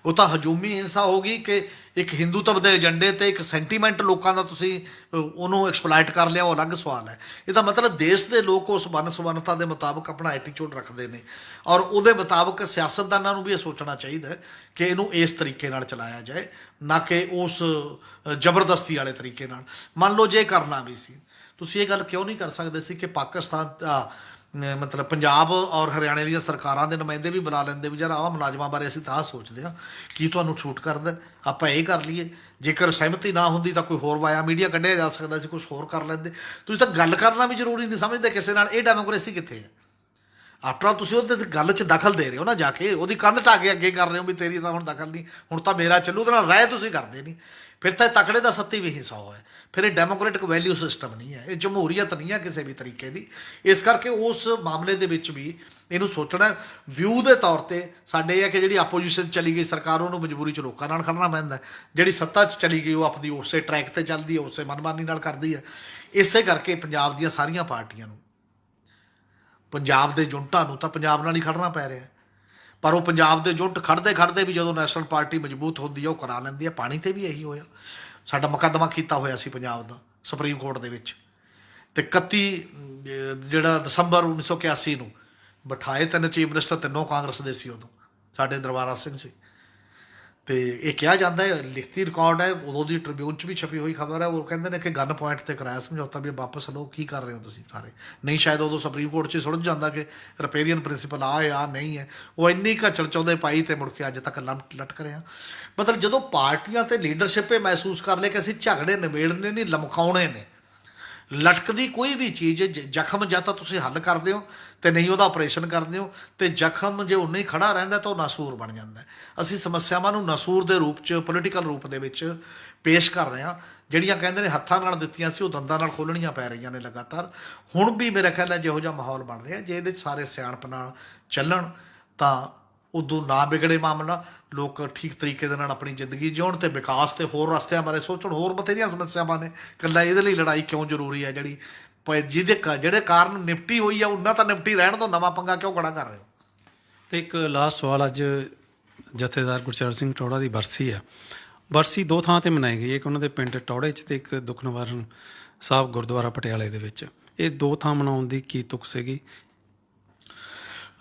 ਉਹ ਤਾਂ ਹਜੂਮੀ ਹਿੰਸਾ ਹੋ ਗਈ ਕਿ ਇੱਕ ਹਿੰਦੂਤਵ ਦੇ ਏਜੰਡੇ ਤੇ ਇੱਕ ਸੈਂਟੀਮੈਂਟ ਲੋਕਾਂ ਦਾ ਤੁਸੀਂ ਉਹਨੂੰ ਐਕਸਪਲਾਈਟ ਕਰ ਲਿਆ, ਉਹ ਅਲੱਗ ਸਵਾਲ ਹੈ। ਇਹਦਾ ਮਤਲਬ ਦੇਸ਼ ਦੇ ਲੋਕ ਉਸ ਵੰਨ-ਸੁਵੰਨਤਾ ਦੇ ਮੁਤਾਬਕ ਆਪਣਾ ਐਟੀਟਿਊਡ ਰੱਖਦੇ ਨੇ, ਔਰ ਉਹਦੇ ਮੁਤਾਬਕ ਸਿਆਸਤਦਾਨਾਂ ਨੂੰ ਵੀ ਇਹ ਸੋਚਣਾ ਚਾਹੀਦਾ ਕਿ ਇਹਨੂੰ ਇਸ ਤਰੀਕੇ ਨਾਲ ਚਲਾਇਆ ਜਾਏ, ਨਾ ਕਿ ਉਸ ਜ਼ਬਰਦਸਤੀ ਵਾਲੇ ਤਰੀਕੇ ਨਾਲ। ਮੰਨ ਲਓ ਜੇ ਕਰਨਾ ਵੀ ਸੀ, ਤੁਸੀਂ ਇਹ ਗੱਲ ਕਿਉਂ ਨਹੀਂ ਕਰ ਸਕਦੇ ਸੀ ਕਿ ਪਾਕਿਸਤਾਨ ਮਤਲਬ ਪੰਜਾਬ ਔਰ ਹਰਿਆਣੇ ਦੀਆਂ ਸਰਕਾਰਾਂ ਦੇ ਨੁਮਾਇੰਦੇ ਵੀ ਬੁਲਾ ਲੈਂਦੇ ਵੀ ਯਾਰ ਆਹ ਮੁਲਾਜ਼ਮਾਂ ਬਾਰੇ ਅਸੀਂ ਤਾਂ ਆਹ ਸੋਚਦੇ ਹਾਂ, ਕੀ ਤੁਹਾਨੂੰ ਛੂਟ ਕਰਦਾ, ਆਪਾਂ ਇਹ ਕਰ ਲਈਏ। ਜੇਕਰ ਸਹਿਮਤੀ ਨਾ ਹੁੰਦੀ ਤਾਂ ਕੋਈ ਹੋਰ ਵਾਇਆ ਮੀਡੀਆ ਕੱਢਿਆ ਜਾ ਸਕਦਾ ਸੀ, ਕੁਛ ਹੋਰ ਕਰ ਲੈਂਦੇ। ਤੁਸੀਂ ਤਾਂ ਗੱਲ ਕਰਨਾ ਵੀ ਜ਼ਰੂਰੀ ਨਹੀਂ ਸਮਝਦੇ ਕਿਸੇ ਨਾਲ। ਇਹ ਡੈਮੋਕ੍ਰੇਸੀ ਕਿੱਥੇ ਹੈ? ਆਫਟਰ ਆਲ ਤੁਸੀਂ ਉਹਦੇ ਗੱਲ 'ਚ ਦਖਲ ਦੇ ਰਹੇ ਹੋ ਨਾ, ਜਾ ਕੇ ਉਹਦੀ ਕੰਧ ਢਾਹ ਕੇ ਅੱਗੇ ਕਰ ਰਹੇ ਹੋ ਵੀ ਤੇਰੀ ਤਾਂ ਹੁਣ ਦਖਲ ਨਹੀਂ, ਹੁਣ ਤਾਂ ਮੇਰਾ ਚੱਲੂ। ਉਹਦੇ ਨਾਲ ਰਾਏ ਤੁਸੀਂ ਕਰਦੇ ਨਹੀਂ, ਫਿਰ ਤਾਂ ਤਕੜੇ ਦਾ ਸੱਤੀ ਵੀ ਹਿੱਸਾ ਹੈ। ਫਿਰ ਇਹ ਡੈਮੋਕ੍ਰੈਟਿਕ ਵੈਲਿਊ ਸਿਸਟਮ ਨਹੀਂ ਹੈ, ਇਹ ਜਮਹੂਰੀਅਤ ਨਹੀਂ ਹੈ ਕਿਸੇ ਵੀ ਤਰੀਕੇ ਦੀ। ਇਸ ਕਰਕੇ ਉਸ ਮਾਮਲੇ ਦੇ ਵਿੱਚ ਵੀ ਇਹਨੂੰ ਸੋਚਣਾ। ਵਿਊ ਦੇ ਤੌਰ 'ਤੇ ਸਾਡੇ ਇਹ ਹੈ ਕਿ ਜਿਹੜੀ ਆਪੋਜੀਸ਼ਨ ਚਲੀ ਗਈ ਸਰਕਾਰ, ਉਹਨੂੰ ਮਜਬੂਰੀ 'ਚ ਲੋਕਾਂ ਨਾਲ ਖੜਨਾ ਪੈਂਦਾ। ਜਿਹੜੀ ਸੱਤਾ 'ਚ ਚਲੀ ਗਈ ਉਹ ਆਪਣੀ ਉਸੇ ਟਰੈਕ 'ਤੇ ਚੱਲਦੀ ਹੈ, ਉਸੇ ਮਨਮਾਨੀ ਨਾਲ ਕਰਦੀ ਹੈ। ਇਸੇ ਕਰਕੇ ਪੰਜਾਬ ਦੀਆਂ ਸਾਰੀਆਂ ਪਾਰਟੀਆਂ ਨੂੰ, ਪੰਜਾਬ ਦੇ ਜੁਨਟਾਂ ਨੂੰ ਤਾਂ ਪੰਜਾਬ ਨਾਲ ਹੀ ਖੜਨਾ ਪੈ ਰਿਹਾ। ਪਰ ਉਹ ਪੰਜਾਬ ਦੇ ਜੁੱਟ ਖੜਦੇ ਖੜਦੇ ਵੀ ਜਦੋਂ ਨੈਸ਼ਨਲ ਪਾਰਟੀ ਮਜ਼ਬੂਤ ਹੁੰਦੀ ਹੈ ਉਹ ਕਰਾ ਲੈਂਦੀ ਹੈ। ਪਾਣੀ ਤੇ ਵੀ ਇਹੀ ਹੋਇਆ। ਸਾਡਾ ਮੁਕੱਦਮਾ ਕੀਤਾ ਹੋਇਆ ਸੀ ਪੰਜਾਬ ਦਾ ਸੁਪਰੀਮ ਕੋਰਟ ਦੇ ਵਿੱਚ, ਤੇ 31 ਜਿਹੜਾ ਦਸੰਬਰ 1981 ਨੂੰ ਬਿਠਾਏ ਤਿੰਨ ਚੀਫ ਮਿਨਿਸਟਰ, ਤਿੰਨੋਂ ਕਾਂਗਰਸ ਦੇ ਸੀ ਉਦੋਂ, ਸਾਡੇ ਦਰਬਾਰਾ ਸਿੰਘ ਸੀ। ਤੇ ਇਹ ਕਿਹਾ ਜਾਂਦਾ ਹੈ, ਲਿਖਤੀ ਰਿਕਾਰਡ ਹੈ, ਉਦੋਂ ਦੀ ਟ੍ਰਿਬਿਊਨ 'ਚ ਵੀ ਛਪੀ ਹੋਈ ਖਬਰ ਹੈ। ਉਹ ਕਹਿੰਦੇ ਨੇ ਕਿ ਗਨ ਪੁਆਇੰਟ ਤੇ ਕਰਾਇਆ ਸਮਝੌਤਾ ਵੀ ਵਾਪਸ ਲਓ, ਕੀ ਕਰ ਰਹੇ ਹੋ ਤੁਸੀਂ ਸਾਰੇ। ਨਹੀਂ ਸ਼ਾਇਦ ਉਦੋਂ ਸੁਪਰੀਮ ਕੋਰਟ 'ਚ ਸੁਲਝ ਜਾਂਦਾ ਕਿ ਰਿਪੇਰੀਅਨ ਪ੍ਰਿੰਸੀਪਲ ਆ ਨਹੀਂ ਹੈ। ਉਹ ਇੰਨੀ ਘੱਚੜ ਚਾਹੁੰਦੇ ਪਾਈ ਤੇ ਮੁੜ ਕੇ ਅੱਜ ਤੱਕ ਲਟਕ ਰਿਹਾ। ਮਤਲਬ ਜਦੋਂ ਪਾਰਟੀਆਂ ਤੇ ਲੀਡਰਸ਼ਿਪ ਇਹ ਮਹਿਸੂਸ ਕਰ ਲੇ ਕਿ ਅਸੀਂ ਝਗੜੇ ਨਿਬੇੜਨੇ ਨਹੀਂ, ਲਮਕਾਉਣੇ ਨੇ, ਲਟਕਦੀ ਕੋਈ ਵੀ ਚੀਜ਼ ਜ਼ਖਮ ਜਾਂ ਤਾਂ ਤੁਸੀਂ ਹੱਲ ਕਰਦੇ ਹੋ ਤੇ ਨਹੀਂ ਉਹਦਾ ਆਪਰੇਸ਼ਨ ਕਰਦੇ ਹੋ, ਤੇ ਜ਼ਖਮ ਜੇ ਉਨਾ ਹੀ ਖੜਾ ਰਹਿੰਦਾ ਤਾਂ ਉਹ ਨਾਸੂਰ ਬਣ ਜਾਂਦਾ। ਅਸੀਂ ਸਮੱਸਿਆਵਾਂ ਨੂੰ ਨਾਸੂਰ ਦੇ ਰੂਪ 'ਚ, ਪੋਲੀਟੀਕਲ ਰੂਪ ਦੇ ਵਿੱਚ ਪੇਸ਼ ਕਰ ਰਹੇ ਹਾਂ। ਜਿਹੜੀਆਂ ਕਹਿੰਦੇ ਨੇ ਹੱਥਾਂ ਨਾਲ ਦਿੱਤੀਆਂ ਸੀ ਉਹ ਦੰਦਾਂ ਨਾਲ ਖੋਲਣੀਆਂ ਪੈ ਰਹੀਆਂ ਨੇ ਲਗਾਤਾਰ। ਹੁਣ ਵੀ ਮੇਰਾ ਖਿਆਲ ਹੈ ਜਿਹੋ ਜਿਹਾ ਮਾਹੌਲ ਬਣ ਰਿਹਾ, ਜੇ ਇਹਦੇ 'ਚ ਸਾਰੇ ਸਿਆਣਪ ਨਾਲ ਚੱਲਣ ਤਾਂ ਉਦੋਂ ਨਾ ਵਿਗੜੇ ਮਾਮਲਾ, ਲੋਕ ਠੀਕ ਤਰੀਕੇ ਦੇ ਨਾਲ ਆਪਣੀ ਜ਼ਿੰਦਗੀ ਜਿਉਣ ਤੇ ਵਿਕਾਸ ਤੇ ਹੋਰ ਰਸਤਿਆਂ ਬਾਰੇ ਸੋਚਣ। ਹੋਰ ਬਥੇਰੀਆਂ ਸਮੱਸਿਆਵਾਂ ਨੇ, ਇਕੱਲਾ ਇਹਦੇ ਲਈ ਲੜਾਈ ਕਿਉਂ ਜ਼ਰੂਰੀ ਹੈ ਜਿਹੜੀ ਜਿਹੜੇ ਕਾਰਨ ਨਿਪਟੀ ਹੋਈ ਆ ਉਹਨਾਂ ਤਾਂ ਨਿਪਟੀ ਰਹਿਣ ਤੋਂ, ਨਵਾਂ ਪੰਗਾ ਕਿਉਂ ਖੜਾ ਕਰ ਰਹੇ ਹੋ। ਤੇ ਇੱਕ ਲਾਸਟ ਸਵਾਲ, ਅੱਜ ਜਥੇਦਾਰ ਗੁਰਚਰਨ ਸਿੰਘ ਟੌਹੜਾ ਦੀ ਬਰਸੀ ਆ। ਬਰਸੀ ਦੋ ਥਾਂ ਤੇ ਮਨਾਈ ਗਈ, ਇੱਕ ਉਹਨਾਂ ਦੇ ਪਿੰਡ ਟੌਹੜੇ 'ਚ ਤੇ ਇੱਕ ਦੁੱਖ ਨਿਵਾਰਨ ਸਾਹਿਬ ਗੁਰਦੁਆਰਾ ਪਟਿਆਲੇ ਦੇ ਵਿੱਚ। ਇਹ ਦੋ ਥਾਂ ਮਨਾਉਣ ਦੀ ਕੀ ਤੁਕ ਸੀਗੀ?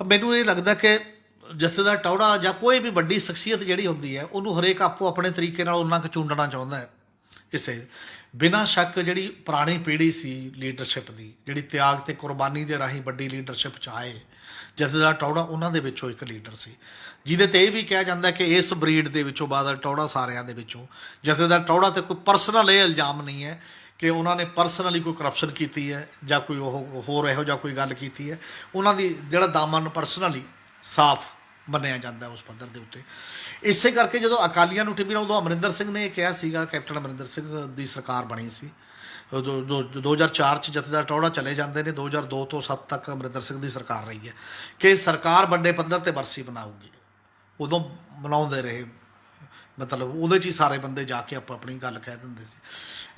ਮੈਨੂੰ ਇਹ ਲੱਗਦਾ ਕਿ ਜਥੇਦਾਰ ਟੌਹੜਾ ਜਾਂ ਕੋਈ ਵੀ ਵੱਡੀ ਸ਼ਖਸੀਅਤ ਜਿਹੜੀ ਹੁੰਦੀ ਹੈ ਉਹਨੂੰ ਹਰੇਕ ਆਪੋ ਆਪਣੇ ਤਰੀਕੇ ਨਾਲ ਉਹਨਾਂ ਕੁ ਚੁੰਡਣਾ ਚਾਹੁੰਦਾ ਹੈ ਕਿਸੇ। ਬਿਨਾਂ ਸ਼ੱਕ ਜਿਹੜੀ ਪੁਰਾਣੀ ਪੀੜ੍ਹੀ ਸੀ ਲੀਡਰਸ਼ਿਪ ਦੀ, ਜਿਹੜੀ ਤਿਆਗ ਤੇ ਕੁਰਬਾਨੀ ਦੇ ਰਾਹੀਂ ਵੱਡੀ ਲੀਡਰਸ਼ਿਪ 'ਚ ਆਏ, ਜਥੇਦਾਰ ਟੌਹੜਾ ਉਹਨਾਂ ਦੇ ਵਿੱਚੋਂ ਇੱਕ ਲੀਡਰ ਸੀ, ਜਿਹਦੇ ਤੇ ਇਹ ਵੀ ਕਿਹਾ ਜਾਂਦਾ ਕਿ ਇਸ ਬਰੀਡ ਦੇ ਵਿੱਚੋਂ ਬਾਦਲ ਟੌਹੜਾ ਸਾਰਿਆਂ ਦੇ ਵਿੱਚੋਂ। ਜਥੇਦਾਰ ਟੌਹੜਾ ਤੇ ਕੋਈ ਪਰਸਨਲ ਇਹ ਇਲਜ਼ਾਮ ਨਹੀਂ ਹੈ ਕਿ ਉਹਨਾਂ ਨੇ ਪਰਸਨਲੀ ਕੋਈ ਕਰਪਸ਼ਨ ਕੀਤੀ ਹੈ ਜਾਂ ਕੋਈ ਉਹ ਹੋਰ ਇਹੋ ਜਿਹਾ ਕੋਈ ਗੱਲ ਕੀਤੀ ਹੈ। ਉਹਨਾਂ ਦੀ ਜਿਹੜਾ ਦਾਮਨ ਪਰਸਨਲੀ ਸਾਫ਼ ਮੰਨਿਆ ਜਾਂਦਾ ਉਸ ਪੱਧਰ ਦੇ ਉੱਤੇ। ਇਸੇ ਕਰਕੇ ਜਦੋਂ ਅਕਾਲੀਆਂ ਨੂੰ ਟਿੱਬੀ, ਉਦੋਂ ਅਮਰਿੰਦਰ ਸਿੰਘ ਨੇ ਇਹ ਕਿਹਾ ਸੀਗਾ, ਕੈਪਟਨ ਅਮਰਿੰਦਰ ਸਿੰਘ ਦੀ ਸਰਕਾਰ ਬਣੀ ਸੀ 2004 'ਚ, ਜਥੇਦਾਰ ਟੌਹੜਾ ਚਲੇ ਜਾਂਦੇ ਨੇ, 2002 ਤੋਂ 7 ਤੱਕ ਅਮਰਿੰਦਰ ਸਿੰਘ ਦੀ ਸਰਕਾਰ ਰਹੀ ਹੈ, ਕਿ ਸਰਕਾਰ ਵੱਡੇ ਪੱਧਰ ਤੇ ਬਰਸੀ ਬਣਾਊਗੀ। ਉਦੋਂ ਬਣਾਉਂਦੇ ਰਹੇ, ਮਤਲਬ ਉਹਦੇ 'ਚ ਹੀ ਸਾਰੇ ਬੰਦੇ ਜਾ ਕੇ ਆਪਣੀ ਗੱਲ ਕਹਿ ਦਿੰਦੇ ਸੀ।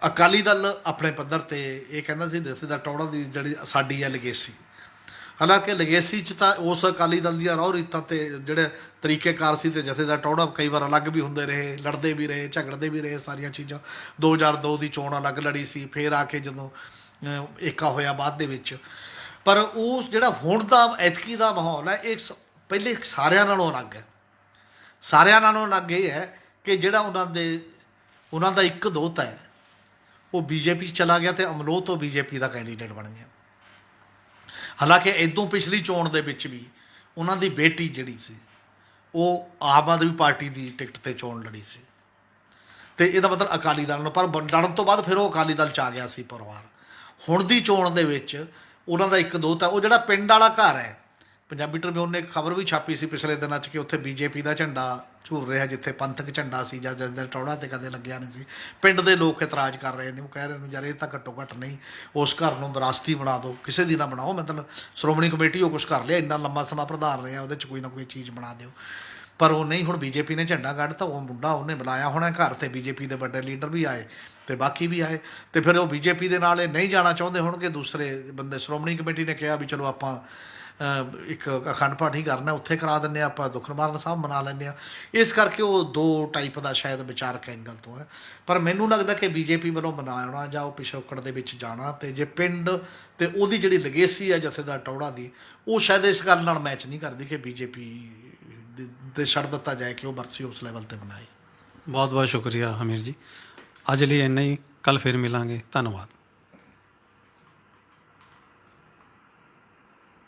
ਅਕਾਲੀ ਦਲ ਆਪਣੇ ਪੱਧਰ ਤੇ ਇਹ ਕਹਿੰਦਾ ਸੀ ਜਥੇਦਾਰ ਟੌਹੜਾ ਦੀ ਜਿਹੜੀ ਸਾਡੀ ਹੈ ਲੈਗੇਸੀ। ਹਾਲਾਂਕਿ ਲੈਗੇਸੀ 'ਚ ਤਾਂ ਉਸ ਅਕਾਲੀ ਦਲ ਦੀਆਂ ਰਹੁ ਰੀਤਾਂ ਤੇ ਜਿਹੜੇ ਤਰੀਕੇਕਾਰ ਸੀ, ਤੇ ਜਥੇਦਾਰ ਟੌਹੜਾ ਕਈ ਵਾਰ ਅਲੱਗ ਵੀ ਹੁੰਦੇ ਰਹੇ, ਲੜਦੇ ਵੀ ਰਹੇ, ਝਗੜਦੇ ਵੀ ਰਹੇ, ਸਾਰੀਆਂ ਚੀਜ਼ਾਂ। 2002 ਦੀ ਚੋਣ ਅਲੱਗ ਲੜੀ ਸੀ, ਫਿਰ ਆ ਕੇ ਜਦੋਂ ਏਕਾ ਹੋਇਆ ਬਾਅਦ ਦੇ ਵਿੱਚ। ਪਰ ਉਸ ਜਿਹੜਾ ਹੁਣ ਦਾ ਐਤਕੀ ਦਾ ਮਾਹੌਲ ਹੈ, ਇਹ ਪਹਿਲੇ ਸਾਰਿਆਂ ਨਾਲੋਂ ਅਲੱਗ ਹੈ। ਸਾਰਿਆਂ ਨਾਲੋਂ ਅਲੱਗ ਇਹ ਹੈ ਕਿ ਜਿਹੜਾ ਉਹਨਾਂ ਦਾ ਇੱਕ ਦੋਹਤਾ ਹੈ ਉਹ ਬੀਜੇਪੀ 'ਚ ਚਲਾ ਗਿਆ ਤੇ ਅਮਲੋਹ ਤੋਂ ਬੀਜੇਪੀ ਦਾ ਕੈਂਡੀਡੇਟ ਬਣ ਗਿਆ। ਹਾਲਾਂਕਿ ਇਦੋਂ ਪਿਛਲੀ ਚੋਣ ਦੇ ਵਿੱਚ ਵੀ ਉਹਨਾਂ ਦੀ ਬੇਟੀ ਜਿਹੜੀ ਸੀ ਉਹ ਆਮ ਆਦਮੀ ਪਾਰਟੀ ਦੀ ਟਿਕਟ 'ਤੇ ਚੋਣ ਲੜੀ ਸੀ, ਤੇ ਇਹਦਾ ਮਤਲਬ ਅਕਾਲੀ ਦਲ ਨੂੰ, ਪਰ ਲੜਨ ਤੋਂ ਬਾਅਦ ਫਿਰ ਉਹ ਅਕਾਲੀ ਦਲ 'ਚ ਆ ਗਿਆ ਸੀ ਪਰਿਵਾਰ। ਹੁਣ ਦੀ ਚੋਣ ਦੇ ਵਿੱਚ ਉਹਨਾਂ ਦਾ ਇੱਕ ਦੋਹਤਾ, ਉਹ ਜਿਹੜਾ ਪਿੰਡ ਵਾਲਾ ਘਰ ਹੈ, ਪੰਜਾਬੀ ਟ੍ਰਿਬਿਊਨ ਨੇ ਇੱਕ ਖਬਰ ਵੀ ਛਾਪੀ ਸੀ ਪਿਛਲੇ ਦਿਨਾਂ 'ਚ ਕਿ ਉੱਥੇ ਬੀਜੇਪੀ ਦਾ ਝੰਡਾ ਝੂਲ ਰਿਹਾ, ਜਿੱਥੇ ਪੰਥਕ ਝੰਡਾ ਸੀ ਜਾਂ ਜਥੇਦਾਰ ਟੌਹੜਾ ਤੇ ਕਦੇ ਲੱਗਿਆ ਨਹੀਂ ਸੀ। ਪਿੰਡ ਦੇ ਲੋਕ ਇਤਰਾਜ਼ ਕਰ ਰਹੇ ਨੇ, ਉਹ ਕਹਿ ਰਹੇ ਨੇ ਯਾਰ ਇਹ ਤਾਂ ਘੱਟੋ ਘੱਟ ਨਹੀਂ, ਉਸ ਘਰ ਨੂੰ ਵਿਰਾਸਤੀ ਬਣਾ ਦਿਓ, ਕਿਸੇ ਦੀ ਨਾ ਬਣਾਓ। ਮਤਲਬ ਸ਼੍ਰੋਮਣੀ ਕਮੇਟੀ ਉਹ ਕੁਛ ਕਰ ਲਿਆ, ਇੰਨਾ ਲੰਮਾ ਸਮਾਂ ਪ੍ਰਧਾਨ ਰਿਹਾ, ਉਹਦੇ 'ਚ ਕੋਈ ਨਾ ਕੋਈ ਚੀਜ਼ ਬਣਾ ਦਿਓ। ਪਰ ਉਹ ਨਹੀਂ, ਹੁਣ ਬੀਜੇਪੀ ਨੇ ਝੰਡਾ ਕੱਢਤਾ, ਉਹ ਮੁੰਡਾ ਉਹਨੇ ਬੁਲਾਇਆ ਹੋਣਾ ਘਰ, ਤੇ ਬੀਜੇਪੀ ਦੇ ਵੱਡੇ ਲੀਡਰ ਵੀ ਆਏ ਤੇ ਬਾਕੀ ਵੀ ਆਏ, ਤੇ ਫਿਰ ਉਹ ਬੀਜੇਪੀ ਦੇ ਨਾਲ ਇਹ ਨਹੀਂ ਜਾਣਾ ਚਾਹੁੰਦੇ ਹੋਣਗੇ। ਦੂਸਰੇ ਬੰਦੇ ਸ਼੍ਰੋਮਣੀ ਕਮੇਟੀ ਨੇ ਕਿਹਾ ਵੀ ਚਲੋ ਆਪਾਂ ਇੱਕ ਅਖੰਡ ਪਾਠ ਹੀ ਕਰਨਾ, ਉੱਥੇ ਕਰਾ ਦਿੰਦੇ ਹਾਂ, ਆਪਾਂ ਦੁੱਖ ਨਿਵਾਰਨ ਸਾਹਿਬ ਮਨਾ ਲੈਂਦੇ ਹਾਂ। ਇਸ ਕਰਕੇ ਉਹ ਦੋ ਟਾਈਪ ਦਾ ਸ਼ਾਇਦ ਵਿਚਾਰਕ ਐਂਗਲ ਤੋਂ ਹੈ। ਪਰ ਮੈਨੂੰ ਲੱਗਦਾ ਕਿ ਬੀਜੇਪੀ ਵੱਲੋਂ ਮਨਾਉਣਾ ਜਾਂ ਉਹ ਪਿਛੋਕੜ ਦੇ ਵਿੱਚ ਜਾਣਾ, ਤੇ ਜੇ ਪਿੰਡ ਤੇ ਉਹਦੀ ਜਿਹੜੀ ਲੈਗੇਸੀ ਹੈ ਜਥੇਦਾਰ ਟੌਹੜਾ ਦੀ, ਉਹ ਸ਼ਾਇਦ ਇਸ ਗੱਲ ਨਾਲ ਮੈਚ ਨਹੀਂ ਕਰਦੀ ਕਿ ਬੀਜੇਪੀ ਦੇ ਛੱਡ ਦਿੱਤਾ ਜਾਏ ਕਿ ਉਹ ਬਰਸੀ ਉਸ ਲੈਵਲ ਤੇ ਬਣਾਏ। ਬਹੁਤ ਬਹੁਤ ਸ਼ੁਕਰੀਆ ਹਮੀਰ ਜੀ, ਅੱਜ ਲਈ ਇੰਨਾ ਹੀ। ਕੱਲ੍ਹ ਫਿਰ ਮਿਲਾਂਗੇ, ਧੰਨਵਾਦ।